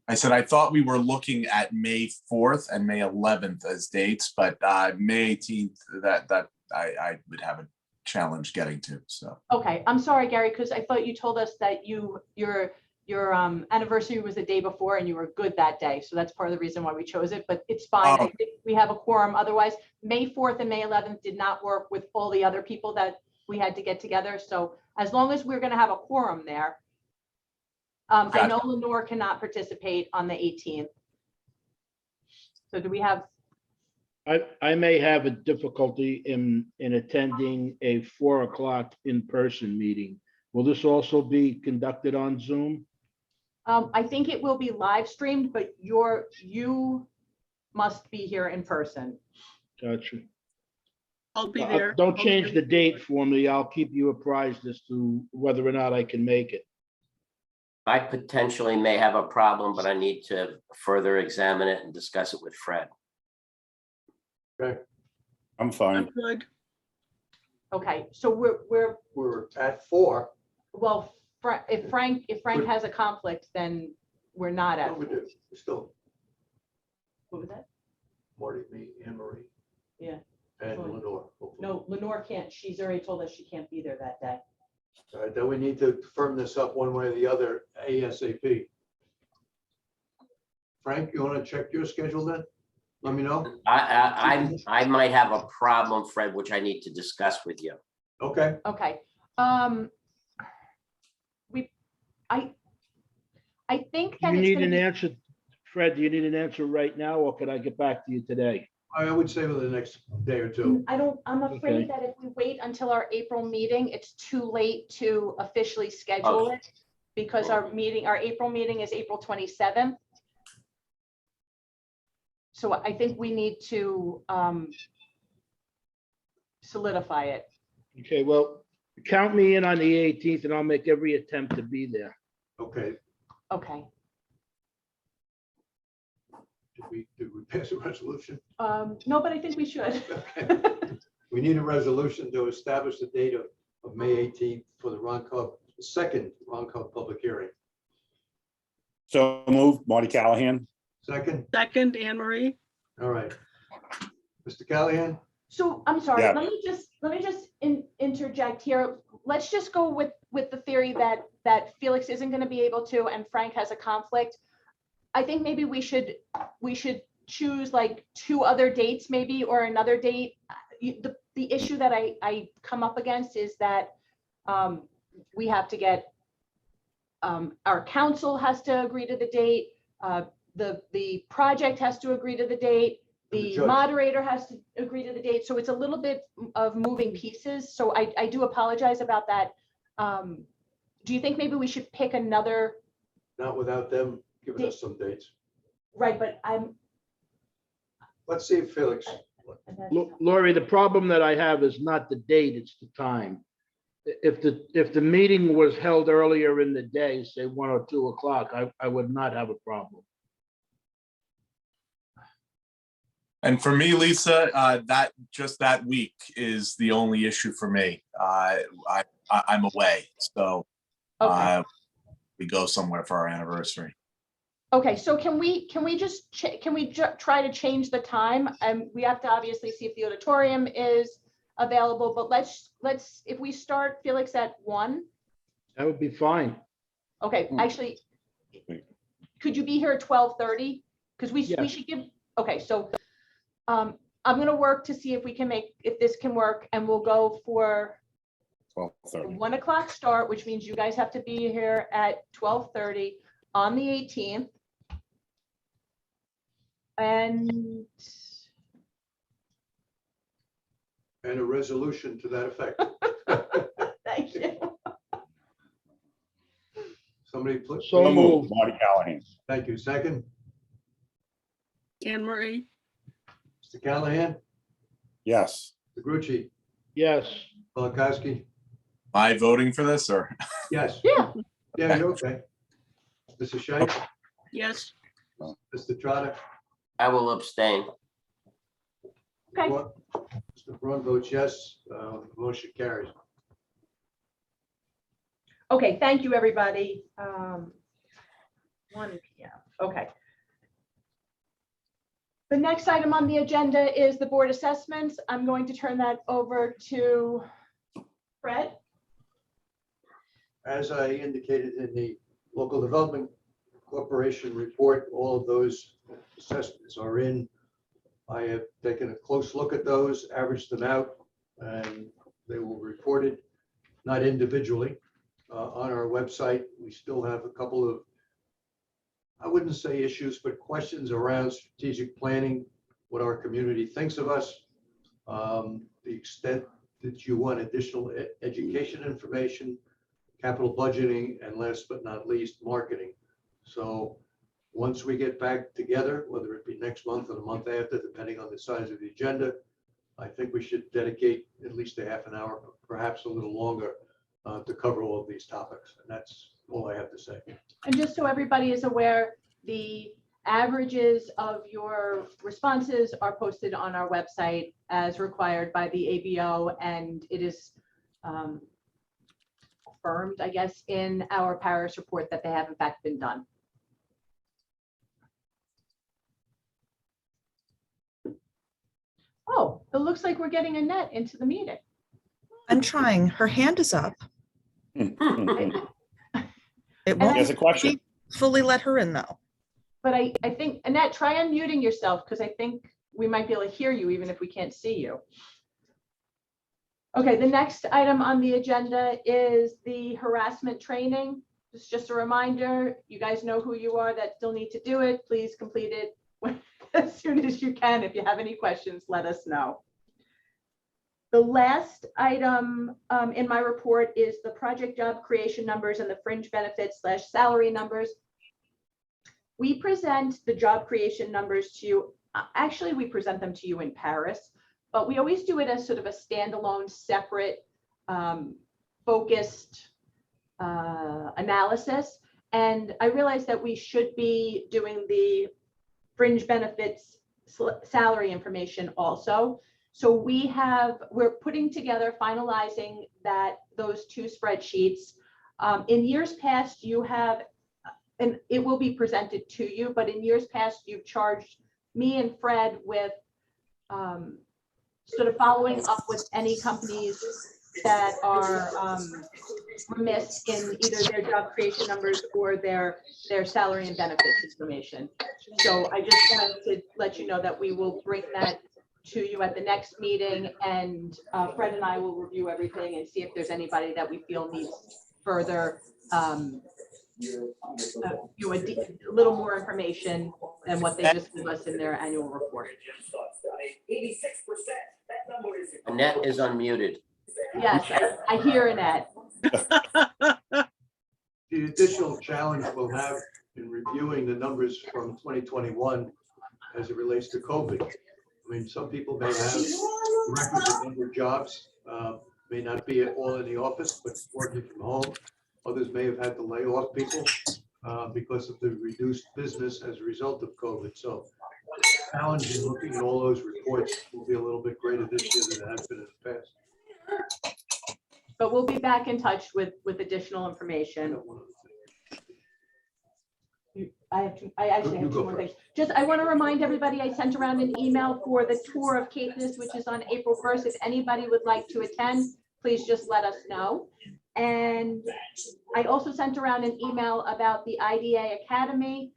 I said I thought we were looking at May 4th and May 11th as dates, but May 18th, that I would have a challenge getting to, so. Okay, I'm sorry, Gary, because I thought you told us that your anniversary was the day before and you were good that day. So that's part of the reason why we chose it, but it's fine. I Oh. think we have a quorum. Otherwise, May 4th and May 11th did not work with all the other people that we had to get together. So as long as we're going to have a quorum there. I know Lenore cannot participate on the 18th. So do we have, I may have a difficulty in attending a 4 o'clock in-person meeting. Will this also be conducted on Zoom? I think it will be live streamed, but you must be here in person. Gotcha. I'll be there. Don't change the date for me. I'll keep you apprised as to whether or not I can make it. I potentially may have a problem, but I need to further examine it and discuss it with Fred. Okay, I'm I'm fine. good. Okay, so we're at 4. well, if Frank has a conflict, then we're not No, at. we do. We're still What was that? Marty, me, Anne Marie. Yeah. And Fine. Lenore. hopefully. No, Lenore can't. She's already told us she can't be there that day. All right, then we need to firm this up one way or the other ASAP. Frank, you want to check your schedule then? Let me know. I might have a problem, Fred, which I need to discuss with you. Okay, Okay. I think Do that you it's need gonna an be, answer, Fred? Do you need an answer right now, or could I get back to you today? I would say within the next day or two. I'm afraid Okay. that if we wait until our April meeting, it's too late to officially schedule it. Because our April meeting is April 27th. So I think we need to solidify it. Okay, well, count me in on the 18th and I'll make every attempt to be there. Okay, Okay. did we pass a resolution? No, but I think we should. Okay. We need a resolution to establish the date of May 18th for the second Ron Cub public hearing. So moved, Marty Callahan. Second, Second, Anne Marie. all right. Mr. Callahan? So I'm sorry, Yeah. let me just interject here. Let's just go with the theory that Felix isn't going to be able to and Frank has a conflict. I think maybe we should choose like 2 other dates maybe, or another date. The issue that I come up against is that we have to get our council has to agree to the date. The project has to agree to the date. And the The judge. moderator has to agree to the date. So it's a little bit of moving pieces. So I do apologize about that. Do you think maybe we should pick another? Not without them giving us some dates. Right, but Let's see if Felix, Lori, the problem that I have is not the date, it's the time. If the meeting was held earlier in the day, say 1 or 2 o'clock, I would not have a problem. And for me, Lisa, that week is the only issue for me. I'm away, so Okay. we go somewhere for our anniversary. Okay, so can we just, try to change the time? We have to obviously see if the auditorium is available, but let's, if we start, Felix, at 1. That would be fine. Okay, actually, could you be here at 12:30? Because we Yes. should give, okay, so I'm gonna work to see if we can if this can work, and we'll go for 12:30. 1 o'clock start, which means you guys have to be here at 12:30 on the 18th. And And a resolution to that effect. thank you. Somebody put, So moved. Marty Callahan. thank you. Second, Anne Marie, Mr. Callahan, Yes. Mr. Grucci, Yes. Polakowski. Am I voting for this or? Yes. Yeah. Yeah, you're okay. Mr. Shea, yes. Mr. Trotter. I will abstain. Okay. Mr. Braun votes yes. Motion carries. Okay, thank you, everybody. 1 p.m. Okay. The next item on the agenda is the board assessments. I'm going to turn that over to Fred. As I indicated in the local development corporation report, all of those assessments are in. I have taken a close look at those, averaged them out, and they will be reported, not individually, on our website. We still have a couple of, I wouldn't say issues, but questions around strategic planning, what our community thinks of us, the extent that you want additional education information, capital budgeting, and last but not least, marketing. So once we get back together, whether it be next month or the month after, depending on the size of the agenda, I think we should dedicate at least a half an hour, perhaps a little longer, to cover all of these topics. And that's all I have to say. And just so everybody is aware, the averages of your responses are posted on our website as required by the ABO, and it is affirmed, I guess, in our Paris report that they have in fact been done. Oh, it looks like we're getting Annette into the meeting. I'm trying. Her hand is up. It And won't There's a question. fully let her in though. But I think, Annette, try unmuting yourself, because I think we might be able to hear you even if we can't see you. Okay, the next item on the agenda is the harassment training. It's just a reminder, you guys know who you are that still need to do it. Please complete it as soon as you can. If you have any questions, let us know. The last item in my report is the project job creation numbers and the fringe benefits / salary numbers. We present the job creation numbers to you. Actually, we present them to you in Paris, but we always do it as sort of a standalone, separate, focused analysis. And I realized that we should be doing the fringe benefits salary information also. So we're putting together, finalizing those 2 spreadsheets. In years past, you have, and it will be presented to you, but in years past, you've charged me and Fred with sort of following up with any companies that are remiss in either their job creation numbers or their salary and benefits information. So I just wanted to let you know that we will bring that to you at the next meeting, and Fred and I will review everything and see if there's anybody that we feel needs further a little more information than what they just give us in their annual report. Annette is unmuted. Yes, I hear Annette. The additional challenge we'll have in reviewing the numbers from 2021 as it relates to COVID. I mean, some people may have records number of jobs, may not be all in the office, but working from home. Others may have had to lay off people because of the reduced business as a result of COVID. So challenge in looking at all those reports will be a little bit greater this year than it has been in the past. But we'll be back in touch with additional I information. don't want to- I actually You have go two more first. things. Just, I want to remind everybody, I sent around an email for the tour of Caithness, which is on April 1st. If anybody would like to attend, please just let us know. And I also sent around an email about the IDA Academy.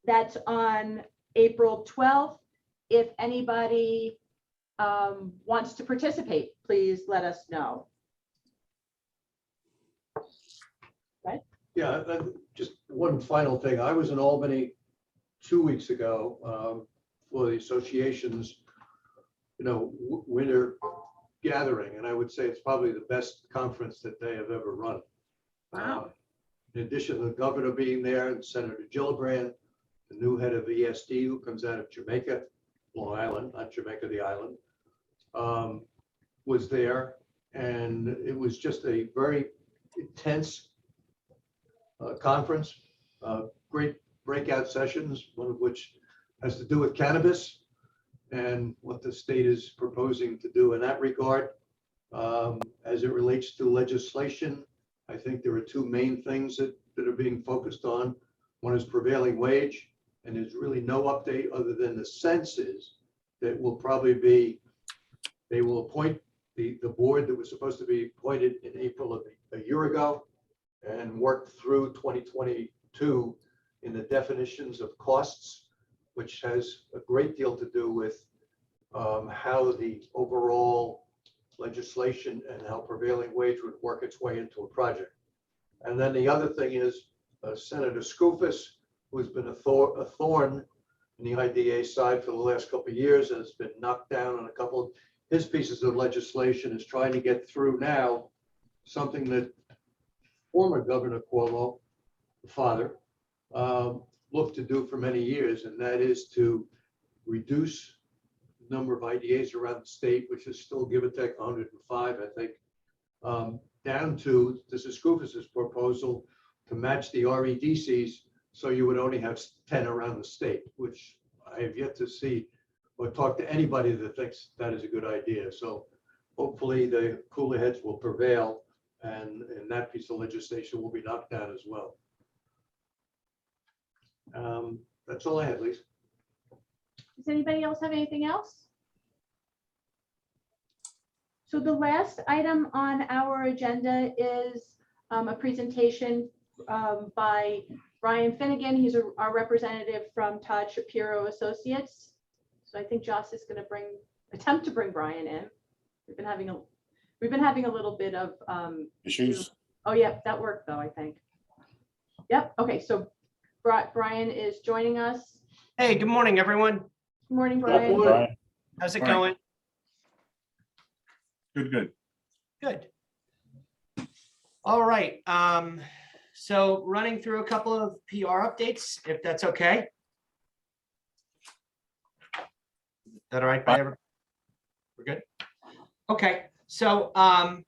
That's on April 12th. If anybody wants to participate, please let us know. Yeah, just one final thing. I was in Albany 2 weeks ago for the association's, winter gathering, and I would say it's probably the best conference that they have ever run. Wow. In addition to the governor being there and Senator Gillibrand, the new head of ESD who comes out of Jamaica, Long Island, not Jamaica, the island, was there, and it was just a very intense conference, great breakout sessions, one of which has to do with cannabis and what the state is proposing to do in that regard. As it relates to legislation, I think there are two main things that are being focused on. One is prevailing wage, and there's really no update other than the sense is that will probably be, they will appoint the board that was supposed to be appointed in April of a year ago and work through 2022 in the definitions of costs, which has a great deal to do with how the overall legislation and how prevailing wage would work its way into a project. And then the other thing is Senator Skoufis, who's been a thorn in the IDA side for the last couple of years, has been knocked down on a couple of his pieces of legislation, is trying to get through now something that former Governor Cuomo, the father, looked to do for many years, and that is to reduce the number of IDAs around the state, which is still give or take 105, I think, down to, this is Skoufis's proposal, to match the REDCs, so you would only have 10 around the state, which I have yet to see or talk to anybody that thinks that is a good idea. So hopefully the cooler heads will prevail, and that piece of legislation will be knocked down as well. That's all I had, Lisa. Does anybody else have anything else? So the last item on our agenda is a presentation by Brian Finnegan. He's our representative from Todd Shapiro Associates. So I think Joss is going to attempt to bring Brian in. We've been having a little bit of Issues? Oh, yeah, that worked though, I think. Yep. Okay. So Brian is joining us. Hey, good morning, everyone. Good morning, Good morning. Brian. How's it Morning. going? Good. Good. All right. So running through a couple of PR updates, if that's okay. Is that all right? by everyone? We're good. Okay. So I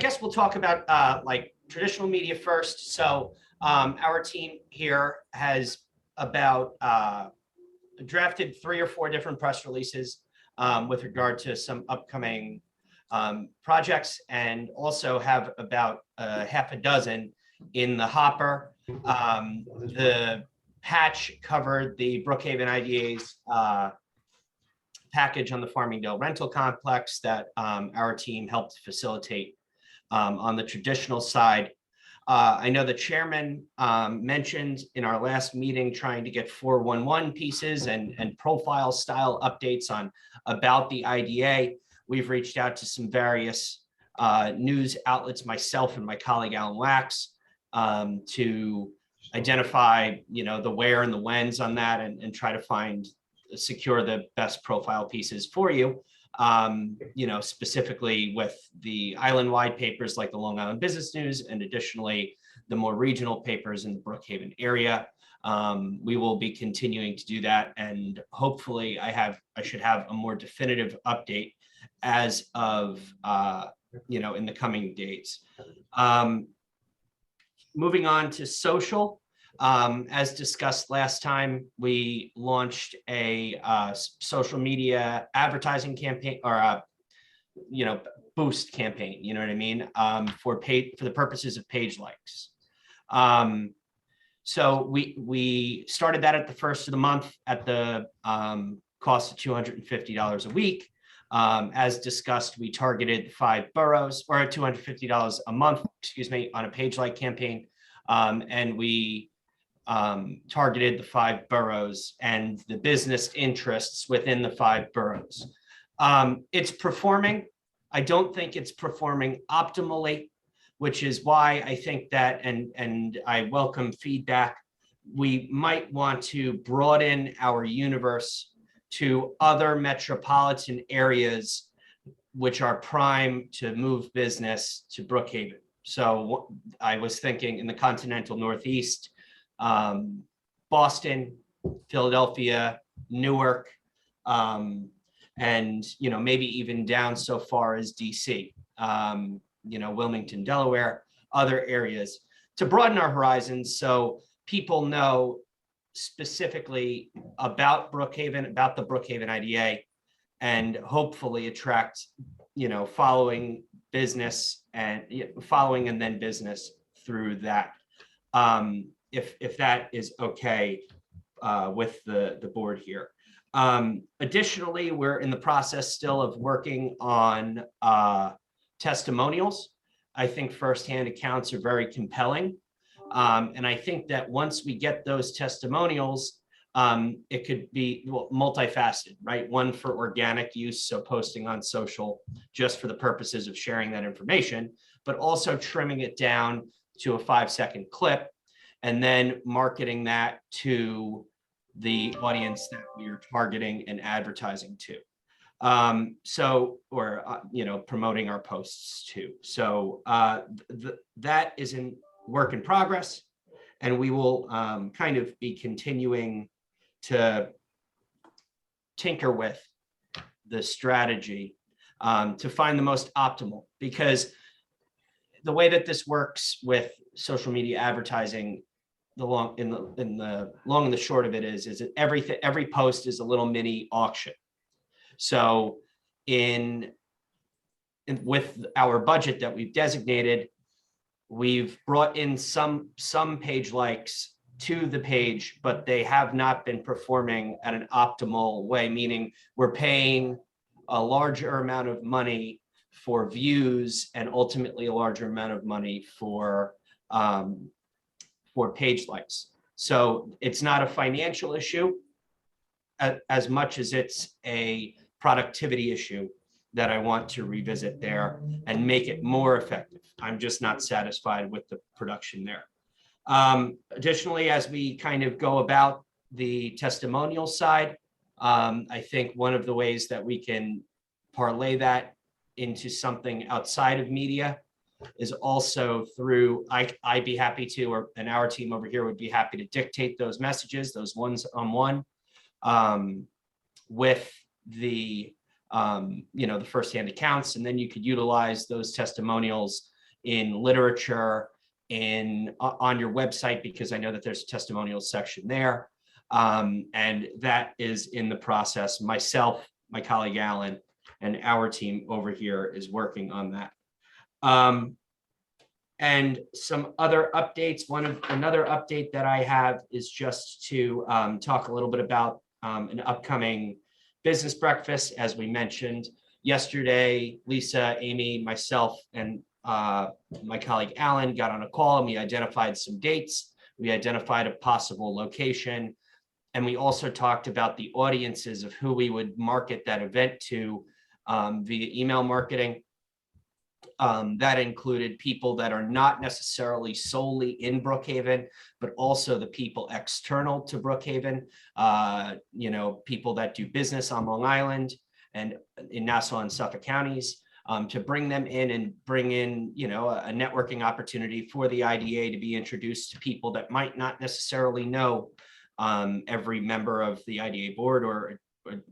guess we'll talk about like traditional media first. So our team here has about drafted 3 or 4 different press releases with regard to some upcoming projects, and also have about half a dozen in the hopper. The patch covered the Brookhaven IDA's package on the Farmingdale rental complex that our team helped facilitate on the traditional side. I know the chairman mentioned in our last meeting trying to get 411 pieces and profile style updates on about the IDA. We've reached out to some various news outlets, myself and my colleague Alan Wax, to identify, the where and the whens on that, and try to secure the best profile pieces for you. Specifically with the island-wide papers like the Long Island Business News, and additionally the more regional papers in the Brookhaven area. We will be continuing to do that, and hopefully I should have a more definitive update as of in the coming days. Moving on to social, As discussed last time, we launched a social media advertising campaign or a boost campaign, you know what I mean? For the purposes of page likes. So we started that at the first of the month at the cost of $250 a week. As discussed, we targeted 5 boroughs or $250 a month, excuse me, on a page like campaign. And we targeted the 5 boroughs and the business interests within the 5 boroughs. It's performing. I don't think it's performing optimally, which is why I think that, and I welcome feedback, we might want to broaden our universe to other metropolitan areas which are prime to move business to Brookhaven. So I was thinking in the continental Northeast, Boston, Philadelphia, Newark, and maybe even down so far as DC, Wilmington, Delaware, other areas, to broaden our horizons so people know specifically about Brookhaven, about the Brookhaven IDA, and hopefully attract following business and following and then business through that. If that is okay with the board here. Additionally, we're in the process still of working on testimonials. I think firsthand accounts are very compelling. And I think that once we get those testimonials, it could be multifaceted, right? One for organic use, so posting on social just for the purposes of sharing that information, but also trimming it down to a 5-second clip and then marketing that to the audience that we are targeting and advertising to. Promoting our posts to. So that is in work in progress, and we will kind of be continuing to tinker with the strategy to find the most optimal, because the way that this works with social media advertising, the long and the short of it is that every post is a little mini auction. So with our budget that we've designated, we've brought in some page likes to the page, but they have not been performing at an optimal way, meaning we're paying a larger amount of money for views and ultimately a larger amount of money for page likes. So it's not a financial issue as much as it's a productivity issue that I want to revisit there and make it more effective. I'm just not satisfied with the production there. Additionally, as we kind of go about the testimonial side, I think one of the ways that we can parlay that into something outside of media is also through, I'd be happy to, and our team over here would be happy to dictate those messages, those one-on-one, with the the firsthand accounts, and then you could utilize those testimonials in literature on your website, because I know that there's a testimonials section there, and that is in the process. Myself, my colleague Alan, and our team over here is working on that. And some other updates. Another update that I have is just to talk a little bit about an upcoming business breakfast. As we mentioned yesterday, Lisa, Amy, myself, and my colleague Alan got on a call, and we identified some dates. We identified a possible location, and we also talked about the audiences of who we would market that event to via email marketing. That included people that are not necessarily solely in Brookhaven, but also the people external to Brookhaven, people that do business on Long Island and in Nassau and Suffolk counties, to bring them in and bring in, a networking opportunity for the IDA to be introduced to people that might not necessarily know every member of the IDA board, or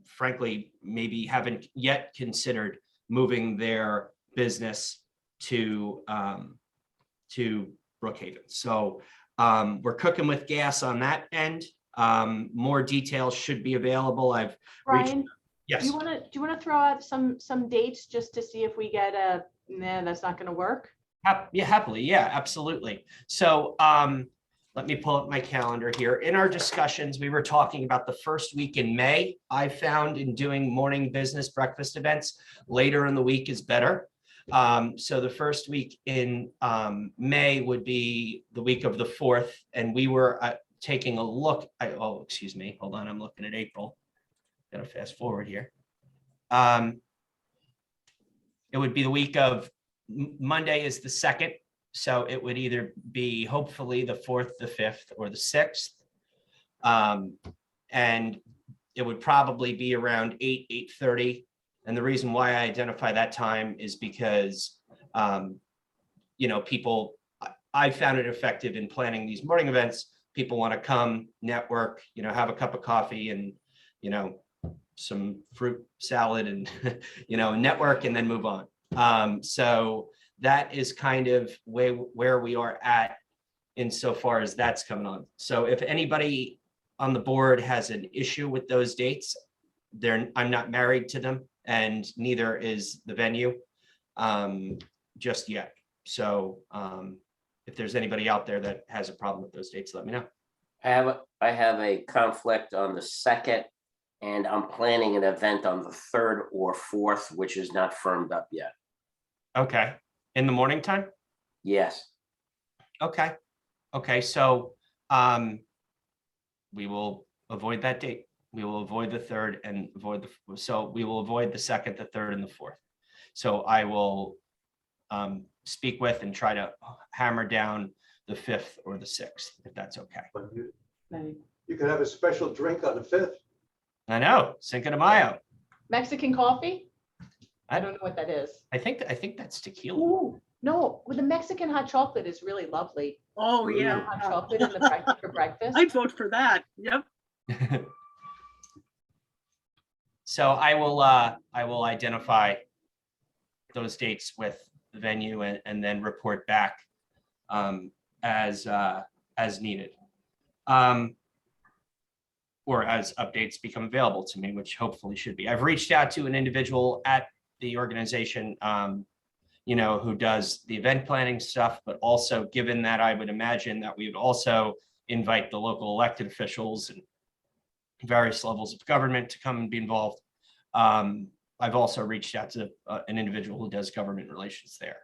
frankly, maybe haven't yet considered moving their business to Brookhaven. So we're cooking with gas on that end. More details should be available. I've reached, Brian, do yes, you want to throw out some dates just to see if we get a, nah, that's not going to work? yeah, happily, yeah, absolutely. So let me pull up my calendar here. In our discussions, we were talking about the first week in May. I found in doing morning business breakfast events, later in the week is better. So the first week in May would be the week of the 4th, and we were taking a look. Oh, excuse me. Hold on. I'm looking at April. Gotta fast forward here. It would be the week of Monday is the 2nd. So it would either be hopefully the 4th, the 5th, or the 6th. And it would probably be around 8:30. And the reason why I identify that time is because, people, I found it effective in planning these morning events. People want to come, network, have a cup of coffee and, some fruit salad and, network and then move on. So that is kind of where we are at insofar as that's coming on. So if anybody on the board has an issue with those dates, I'm not married to them, and neither is the venue just yet. So if there's anybody out there that has a problem with those dates, let me know. I have a conflict on the 2nd, and I'm planning an event on the 3rd or 4th, which is not firmed up yet. Okay. In the morning time? Yes. Okay. Okay. So we will avoid that date. We will avoid the 3rd and so we will avoid the 2nd, the 3rd, and the 4th. So I will speak with and try to hammer down the 5th or the 6th, if that's okay. But you could have a special drink on the 5th. I know, Cinco de Mayo. Mexican coffee? I don't know what that is. I think that's tequila. Ooh, no, well, the Mexican hot chocolate is really lovely. Oh, yeah. Hot chocolate for breakfast. I'd vote for that. Yep. So I will identify those dates with the venue and then report back as needed. Or as updates become available to me, which hopefully should be. I've reached out to an individual at the organization, who does the event planning stuff, but also given that I would imagine that we would also invite the local elected officials and various levels of government to come and be involved. I've also reached out to an individual who does government relations there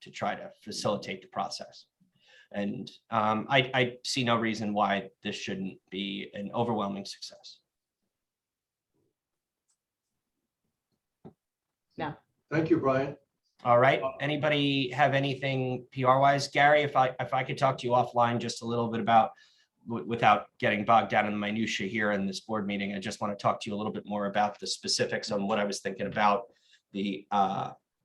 to try to facilitate the process. And I see no reason why this shouldn't be an overwhelming success. No. Thank you, Brian. All right. Anybody have anything PR wise? Gary, if I could talk to you offline just a little bit about, without getting bogged down in the minutia here in this board meeting, I just want to talk to you a little bit more about the specifics on what I was thinking about the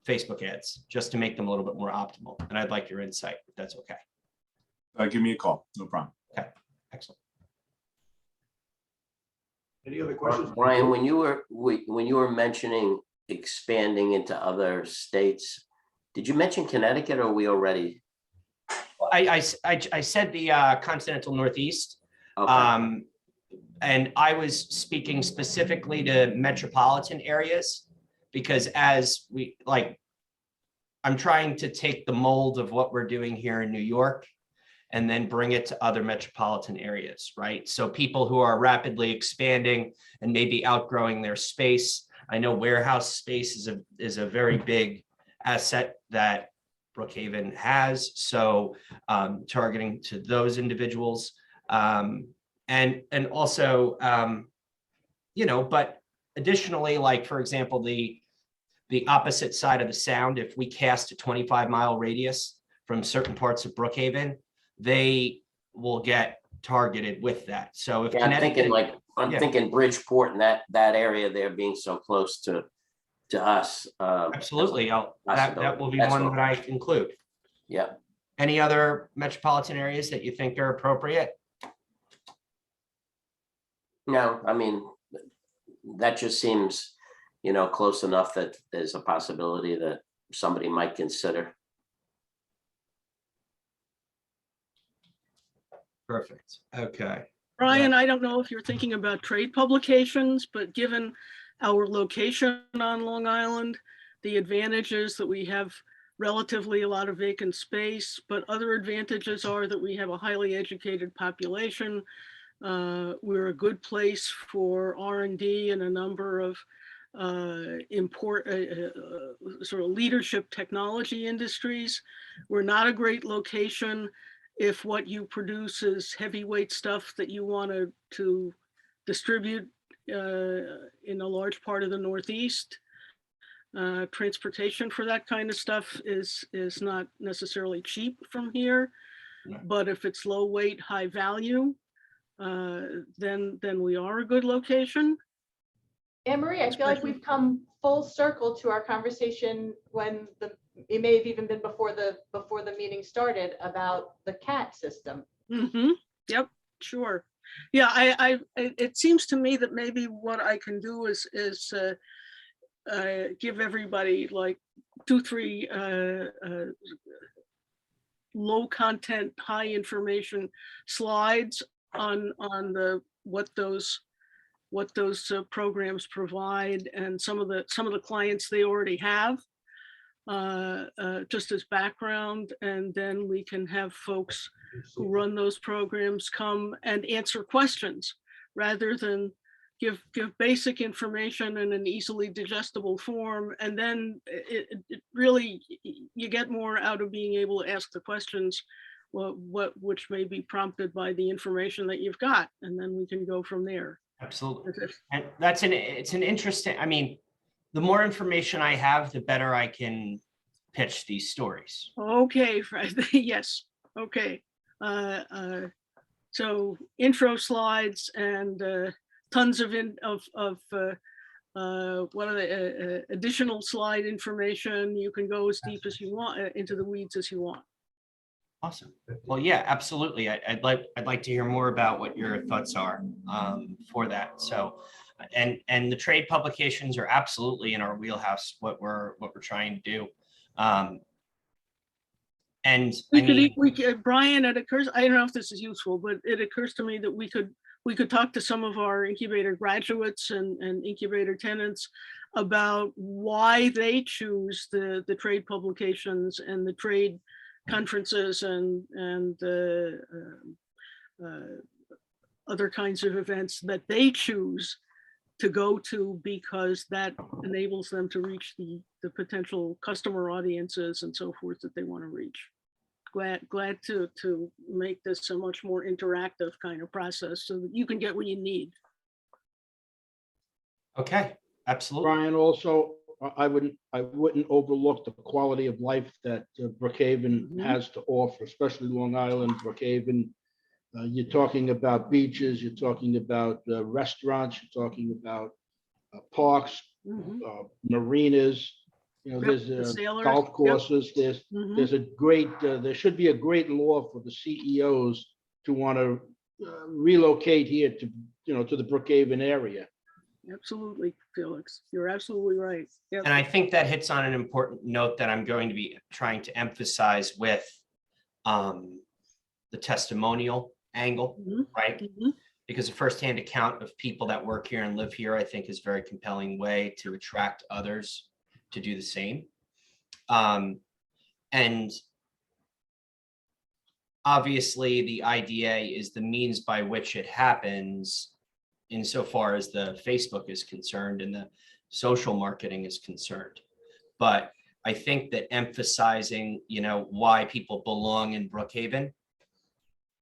Facebook ads, just to make them a little bit more optimal. And I'd like your insight, if that's okay. Give me a call, no problem. Okay, excellent. Any other questions? Brian, when you were mentioning expanding into other states, did you mention Connecticut, or are we already? I said the continental Northeast. Okay. And I was speaking specifically to metropolitan areas, because I'm trying to take the mold of what we're doing here in New York and then bring it to other metropolitan areas, right? So people who are rapidly expanding and maybe outgrowing their space. I know warehouse space is a very big asset that Brookhaven has. So targeting to those individuals and also, but additionally, like, for example, the opposite side of the sound, if we cast a 25-mile radius from certain parts of Brookhaven, they will get targeted with that. So if I'm thinking Bridgeport and that area there being so close to us. Absolutely. That will be one that I include. Yeah. Any other metropolitan areas that you think are appropriate? No, I mean, that just seems, close enough that there's a possibility that somebody might consider. Perfect. Okay. Brian, I don't know if you're thinking about trade publications, but given our location on Long Island, the advantage is that we have relatively a lot of vacant space, but other advantages are that we have a highly educated population. We're a good place for R&D and a number of sort of leadership technology industries. We're not a great location if what you produce is heavyweight stuff that you want to distribute in a large part of the Northeast. Transportation for that kind of stuff is not necessarily cheap from here, but if it's low weight, high value, then we are a good location. Anne Marie, I feel like we've come full circle to our conversation when it may have even been before the meeting started about the CAT system. Mm-hmm. Yep, sure. Yeah, it seems to me that maybe what I can do is give everybody like 2-3 low content, high information slides on what those programs provide and some of the clients they already have, just as background, and then we can have folks who run those programs come and answer questions rather than give basic information in an easily digestible form. And then it really, you get more out of being able to ask the questions which may be prompted by the information that you've got, and then we can go from there. Absolutely. And it's an interesting, I mean, the more information I have, the better I can pitch these stories. Okay, right. Yes. Okay. So intro slides and tons of what are the additional slide information. You can go as deep as you want into the weeds as you want. Awesome. Well, yeah, absolutely. I'd like to hear more about what your thoughts are for that. So, and the trade publications are absolutely in our wheelhouse. What we're trying to do. And we could, Brian, it occurs, I don't know if this is useful, but it occurs to me that we could talk to some of our incubator graduates and incubator tenants about why they choose the trade publications and the trade conferences and other kinds of events that they choose to go to, because that enables them to reach the potential customer audiences and so forth that they want to reach. Glad to make this a much more interactive kind of process so that you can get what you need. Okay, absolutely. Brian, also, I wouldn't overlook the quality of life that Brookhaven has to offer, especially Long Island, Brookhaven. You're talking about beaches, you're talking about restaurants, you're talking about parks, marinas. You know, there's golf courses. There's a great. There should be a great law for the CEOs to want to relocate here to to the Brookhaven area. Absolutely, Felix. You're absolutely right. Yep. And I think that hits on an important note that I'm going to be trying to emphasize with the testimonial angle, right? Because a firsthand account of people that work here and live here, I think, is a very compelling way to attract others to do the same. And obviously the IDA is the means by which it happens insofar as the Facebook is concerned and the social marketing is concerned. But I think that emphasizing, why people belong in Brookhaven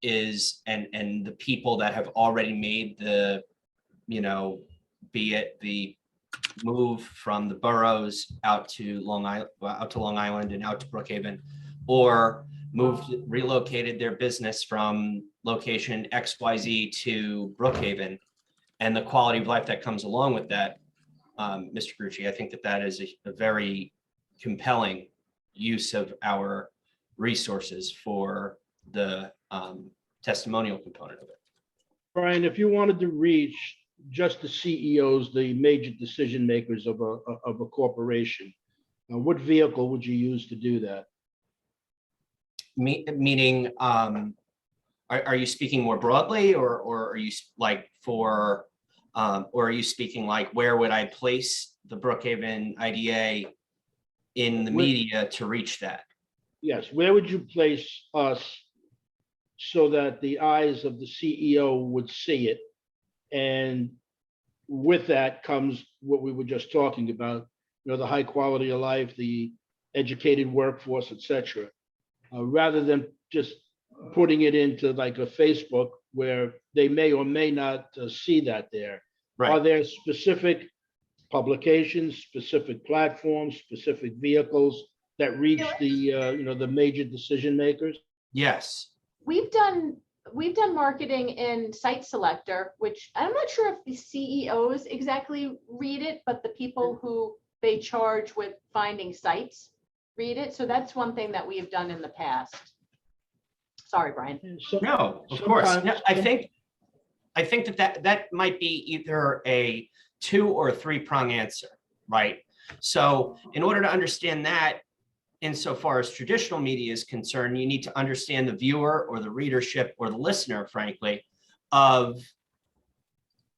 is, and the people that have already made the, be it the move from the boroughs out to Long Island and out to Brookhaven, or relocated their business from location XYZ to Brookhaven, and the quality of life that comes along with that, Mr. Grucci, I think that is a very compelling use of our resources for the testimonial component of it. Brian, if you wanted to reach just the CEOs, the major decision makers of a corporation, what vehicle would you use to do that? Meaning are you speaking more broadly or are you like for, or are you speaking like, where would I place the Brookhaven IDA in the Where- media to reach that? Yes, where would you place us so that the eyes of the CEO would see it? And with that comes what we were just talking about, the high quality of life, the educated workforce, et cetera. Rather than just putting it into like a Facebook where they may or may not see that there. Are Right. there specific publications, specific platforms, specific vehicles that reach the major decision makers? Yes. We've done marketing in Site Selector, which I'm not sure if the CEOs exactly read it, but the people who they charge with finding sites read it. So that's one thing that we have done in the past. Sorry, Brian. No, of course. No, Sometimes- I think that might be either a 2 or 3 prong answer, right? So in order to understand that, insofar as traditional media is concerned, you need to understand the viewer or the readership or the listener, frankly, of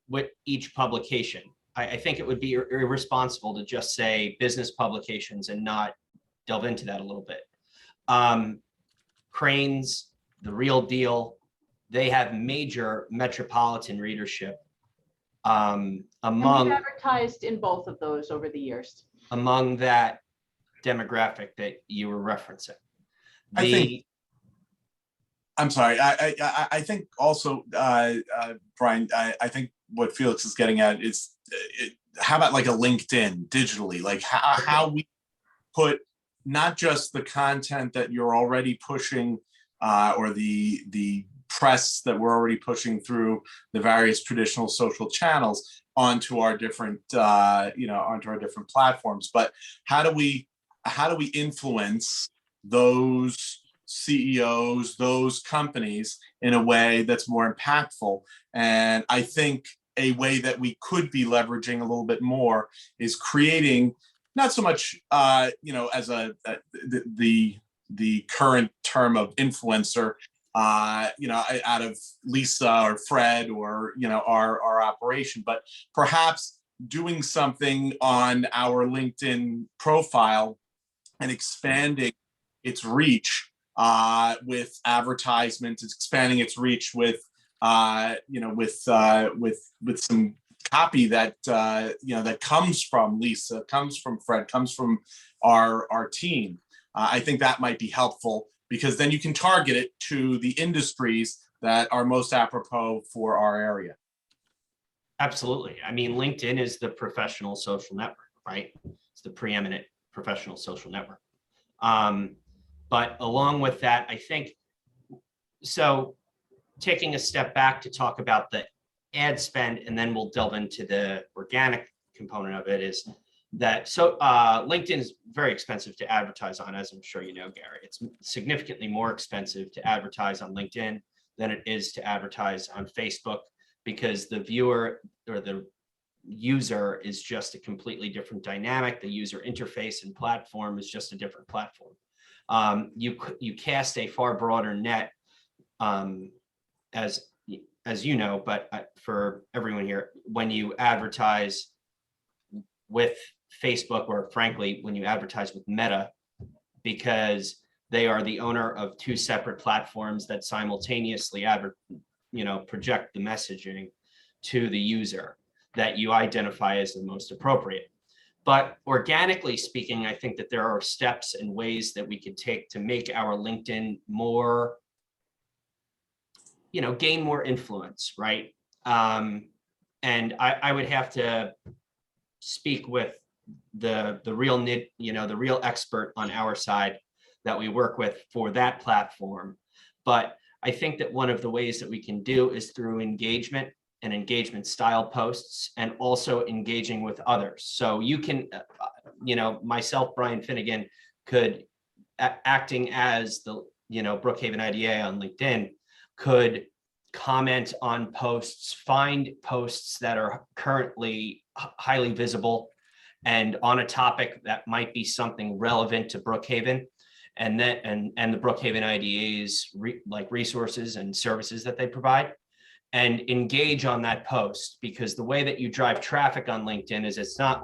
what each publication. I think it would be irresponsible to just say business publications and not delve into that a little bit. Cranes, The Real Deal, they have major metropolitan readership And among we've advertised in both of those over the years. that demographic that you were referencing. I think- I'm sorry. I think also, Brian, I think what Felix is getting at is, how about like a LinkedIn digitally, like how we put not just the content that you're already pushing, or the press that we're already pushing through the various traditional social channels onto our different, onto our different platforms, but how do we influence those CEOs, those companies in a way that's more impactful? And I think a way that we could be leveraging a little bit more is creating, not so much, as the current term of influencer, out of Lisa or Fred or, our operation, but perhaps doing something on our LinkedIn profile and expanding its reach with advertisements, it's expanding its reach with some copy that that comes from Lisa, comes from Fred, comes from our team. I think that might be helpful, because then you can target it to the industries that are most apropos for our area. Absolutely. I mean, LinkedIn is the professional social network, right? It's the preeminent professional social network. But along with that, I think, so taking a step back to talk about the ad spend, and then we'll delve into the organic component of it, is that, so LinkedIn is very expensive to advertise on, as I'm sure you know, Gary. It's significantly more expensive to advertise on LinkedIn than it is to advertise on Facebook, because the viewer or the user is just a completely different dynamic. The user interface and platform is just a different platform. You cast a far broader net, as you know, but for everyone here, when you advertise with Facebook, or frankly, when you advertise with Meta, because they are the owner of 2 separate platforms that simultaneously project the messaging to the user that you identify as the most appropriate. But organically speaking, I think that there are steps and ways that we could take to make our LinkedIn more, gain more influence, right? And I would have to speak with the real expert on our side that we work with for that platform. But I think that one of the ways that we can do is through engagement and engagement style posts, and also engaging with others. So you can, myself, Brian Finnegan, could, acting as the, Brookhaven IDA on LinkedIn, could comment on posts, find posts that are currently highly visible and on a topic that might be something relevant to Brookhaven, and the Brookhaven IDA's resources and services that they provide, and engage on that post, because the way that you drive traffic on LinkedIn is not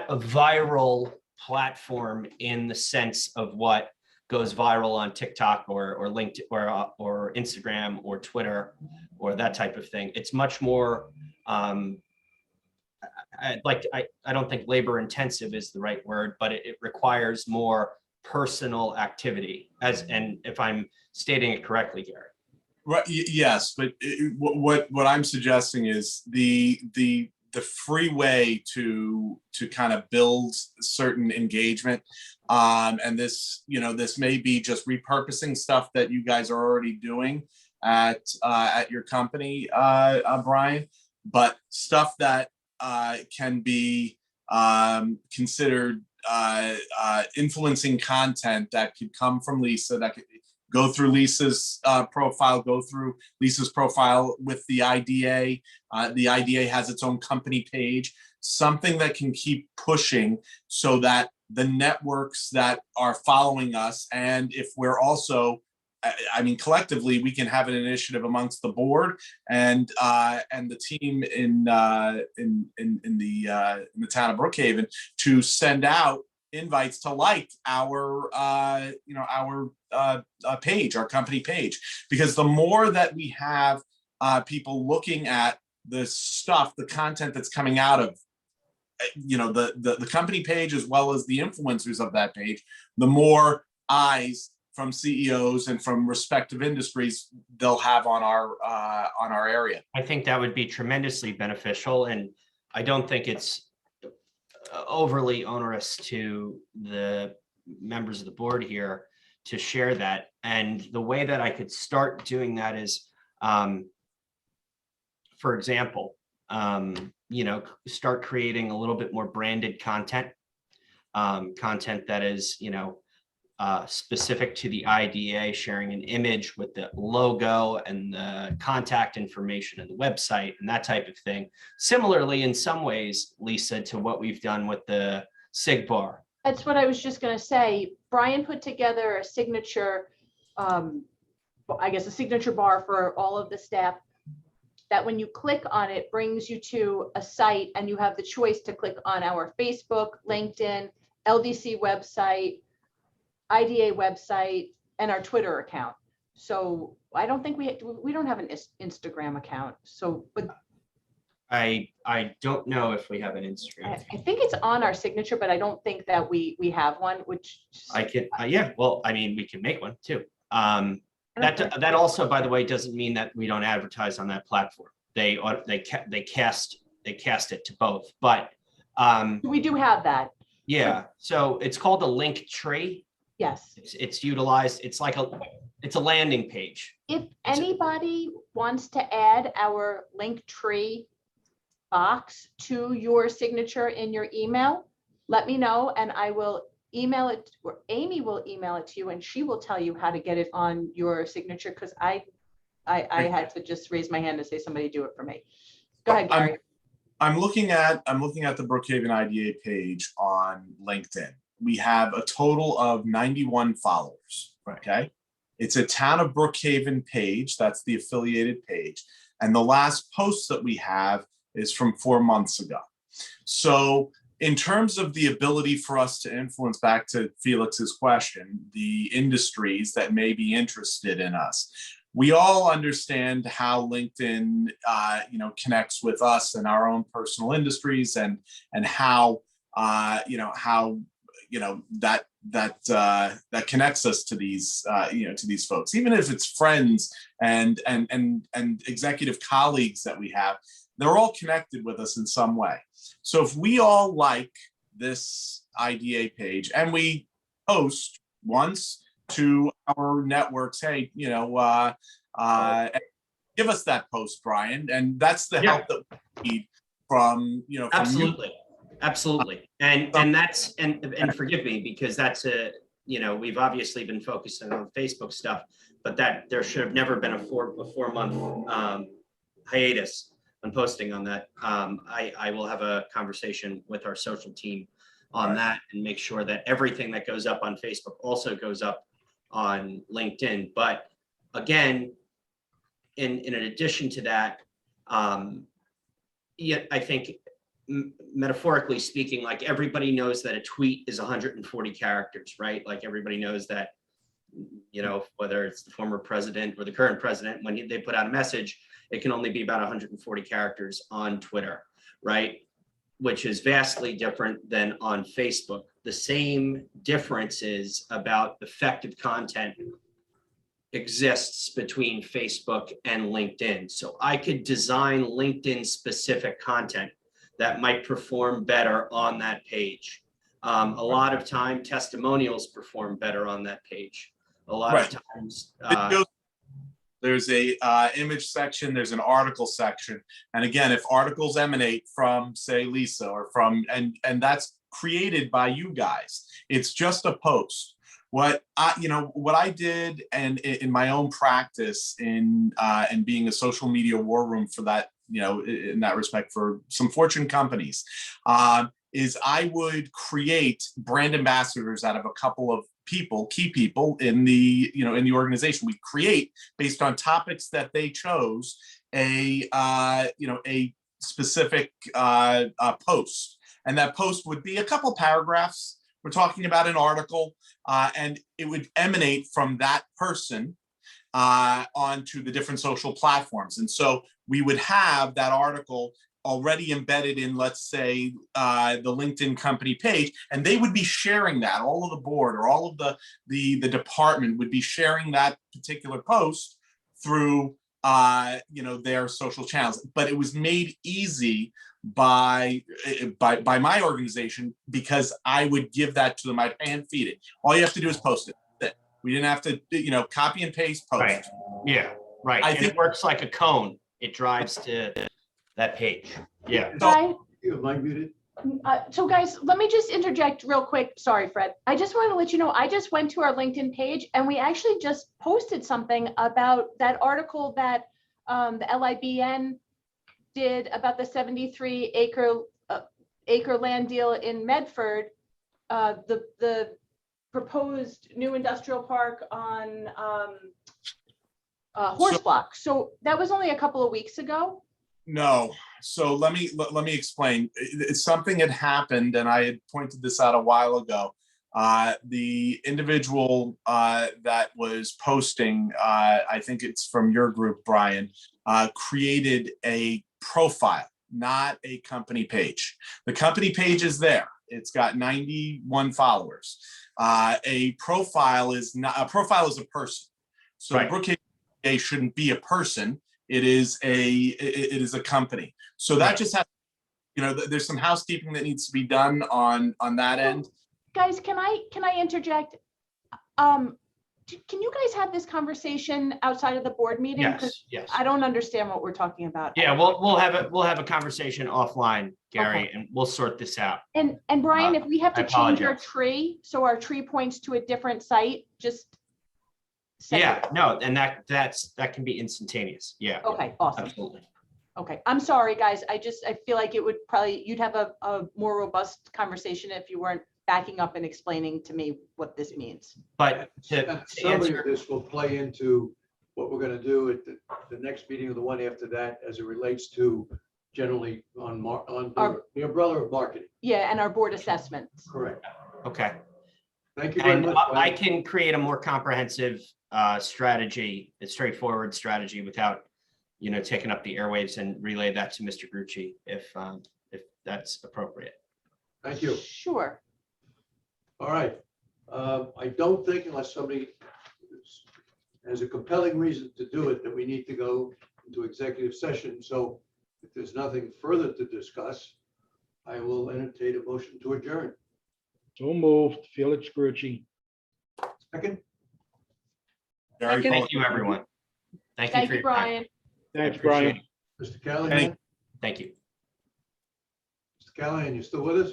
a viral platform in the sense of what goes viral on TikTok or LinkedIn or Instagram or Twitter or that type of thing. It's much more, I don't think labor intensive is the right word, but it requires more personal activity, and if I'm stating it correctly, Gary. Right, yes, but what I'm suggesting is the free way to kind of build certain engagement, and this may be just repurposing stuff that you guys are already doing at your company, Brian, but stuff that can be considered influencing content that could come from Lisa, that could go through Lisa's profile, go through Lisa's profile with the IDA. The IDA has its own company page, something that can keep pushing so that the networks that are following us, and if we're also, I mean, collectively, we can have an initiative amongst the board and the team in the town of Brookhaven to send out invites to our page, our company page, because the more that we have people looking at the stuff, the content that's coming out of the company page as well as the influencers of that page, the more eyes from CEOs and from respective industries they'll have on our area. I think that would be tremendously beneficial, and I don't think it's overly onerous to the members of the board here to share that. And the way that I could start doing that is, for example, start creating a little bit more branded content that is, specific to the IDA, sharing an image with the logo and the contact information and the website and that type of thing. Similarly, in some ways, Lisa, to what we've done with the SIG bar. That's what I was just going to say. Brian put together a signature, a signature bar for all of the staff that when you click on it brings you to a site, and you have the choice to click on our Facebook, LinkedIn, LDC website, IDA website, and our Twitter account. So I don't think we don't have an Instagram account. So, but I don't know if we have an Instagram. I think it's on our signature, but I don't think that we have one, which I can, yeah, well, I mean, we can make one too. That also, by the way, doesn't mean that we don't advertise on that platform. They cast it to both, but we do have that. Yeah, so it's called a link tree. Yes. It's utilized. It's a landing page. If anybody wants to add our link tree box to your signature in your email, let me know and I will email it, or Amy will email it to you, and she will tell you how to get it on your signature, because I had to just raise my hand and say somebody do it for me. Go ahead, Gary. I'm looking at the Brookhaven IDA page on LinkedIn. We have a total of 91 followers. Okay, it's a Town of Brookhaven page. That's the affiliated page, and the last post that we have is from 4 months ago. So in terms of the ability for us to influence, back to Felix's question, the industries that may be interested in us, we all understand how LinkedIn, connects with us and our own personal industries, and how, that connects us to these, to these folks, even if it's friends and executive colleagues that we have. They're all connected with us in some way. So if we all like this IDA page and we post once to our networks, hey, give us that post, Brian, and that's the help that we need from Absolutely. Absolutely. And that's, and forgive me, because that's we've obviously been focusing on Facebook stuff, but that there should have never been a four month hiatus on posting on that. I will have a conversation with our social team on Right. that and make sure that everything that goes up on Facebook also goes up on LinkedIn. But again, in addition to that, yeah, I think metaphorically speaking, like everybody knows that a tweet is 140 characters, right? Like everybody knows that, you know, whether it's the former president or the current president, when they put out a message, it can only be about 140 characters on Twitter, right? Which is vastly different than on Facebook. The same difference is about effective content exists between Facebook and LinkedIn. So I could design LinkedIn specific content that might perform better on that page. A lot of time testimonials perform better on that page. A lot of times. There's a image section, there's an article section. And again, if articles emanate from, say, Lisa, or from, and that's created by you guys, it's just a post. What I did, and in my own practice in being a social media war room for that, in that respect for some Fortune companies, is I would create brand ambassadors out of a couple of people, key people in the, in the organization. We create, based on topics that they chose, a specific post. And that post would be a couple paragraphs. We're talking about an article, and it would emanate from that person onto the different social platforms. And so we would have that article already embedded in, let's say, the LinkedIn company page, and they would be sharing that. All of the board or all of the department would be sharing that particular post through their social channels. But it was made easy by my organization, because I would give that to them. I'd hand feed it. All you have to do is post it. We didn't have to, copy and paste, post. Right. Yeah, right. I And think it works like a cone. It drives to that page. Yeah. Brian, You might muted. so guys, let me just interject real quick. Sorry, Fred. I just want to let you know, I just went to our LinkedIn page and we actually just posted something about that article that the LIBN did about the 73 acre land deal in Medford, the proposed new industrial park on Horse Block. So that was only a couple of weeks ago. No. So let me explain. Something had happened, and I had pointed this out a while ago. The individual that was posting, I think it's from your group, Brian, created a profile, not a company page. The company page is there. It's got 91 followers. A profile is not a profile is a person. So Right. Brookhaven shouldn't be a person. It is a company. So that just has, there's some housekeeping that needs to be done on that end. Guys, can I interject? Can you guys have this conversation outside of the board meeting? 'Cause Yes. I don't understand what we're talking about. Yeah, we'll have a conversation offline, Gary, and we'll sort this out. And Brian, if we have I to change our apologize. tree, so our tree points to a different site, just say Yeah, it. no, and that can be instantaneous. Yeah. Okay, awesome. Absolutely. Okay, I'm sorry, guys. I feel like it would probably, you'd have a more robust conversation if you weren't backing up and explaining to me what this means. But to Some of answer, this will play into what we're going to do at the next meeting or the one after that, as it relates to generally on the umbrella of marketing. Yeah, and our board assessments. Correct. okay. Thank you very And much. I can create a more comprehensive strategy, a straightforward strategy without, taking up the airwaves, and relay that to Mr. Grucci if that's appropriate. Thank you. Sure. All right. I don't think, unless somebody has a compelling reason to do it, that we need to go into executive session. So if there's nothing further to discuss, I will entertain a motion to adjourn. So moved. Felix Grucci. Second? Gary Second. Thank you, everyone. Thank you Thank for you, your time. Brian. Thanks, Appreciate Brian. Mr. Callahan? Thank you. Mr. Callahan, you still with us?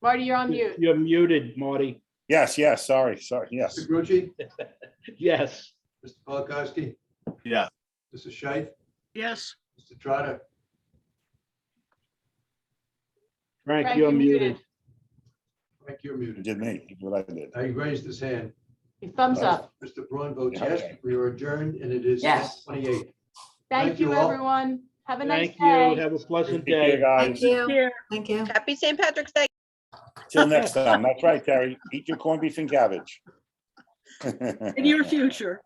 Marty, you're on mute. You're muted, Marty. Yes, sorry, yes. Mr. Grucci? Yes. Mr. Polakowski? Yeah. Mrs. Scheit? Yes. Mr. Trotter? Frank, Frank, you're you're muted. Frank, you're You muted. did me, what I did. He raised his hand. Thumbs up. Mr. Braun votes Yeah, yes. okay. We are adjourned and it is Yes. 28. Thank you, all. everyone. Have a nice Thank you. day. Have a pleasant Take care, day. guys. Thank you. Here. Thank you. Happy St. Patrick's Day. Till next time. That's right, Terry. Eat your corned beef and cabbage. In your future.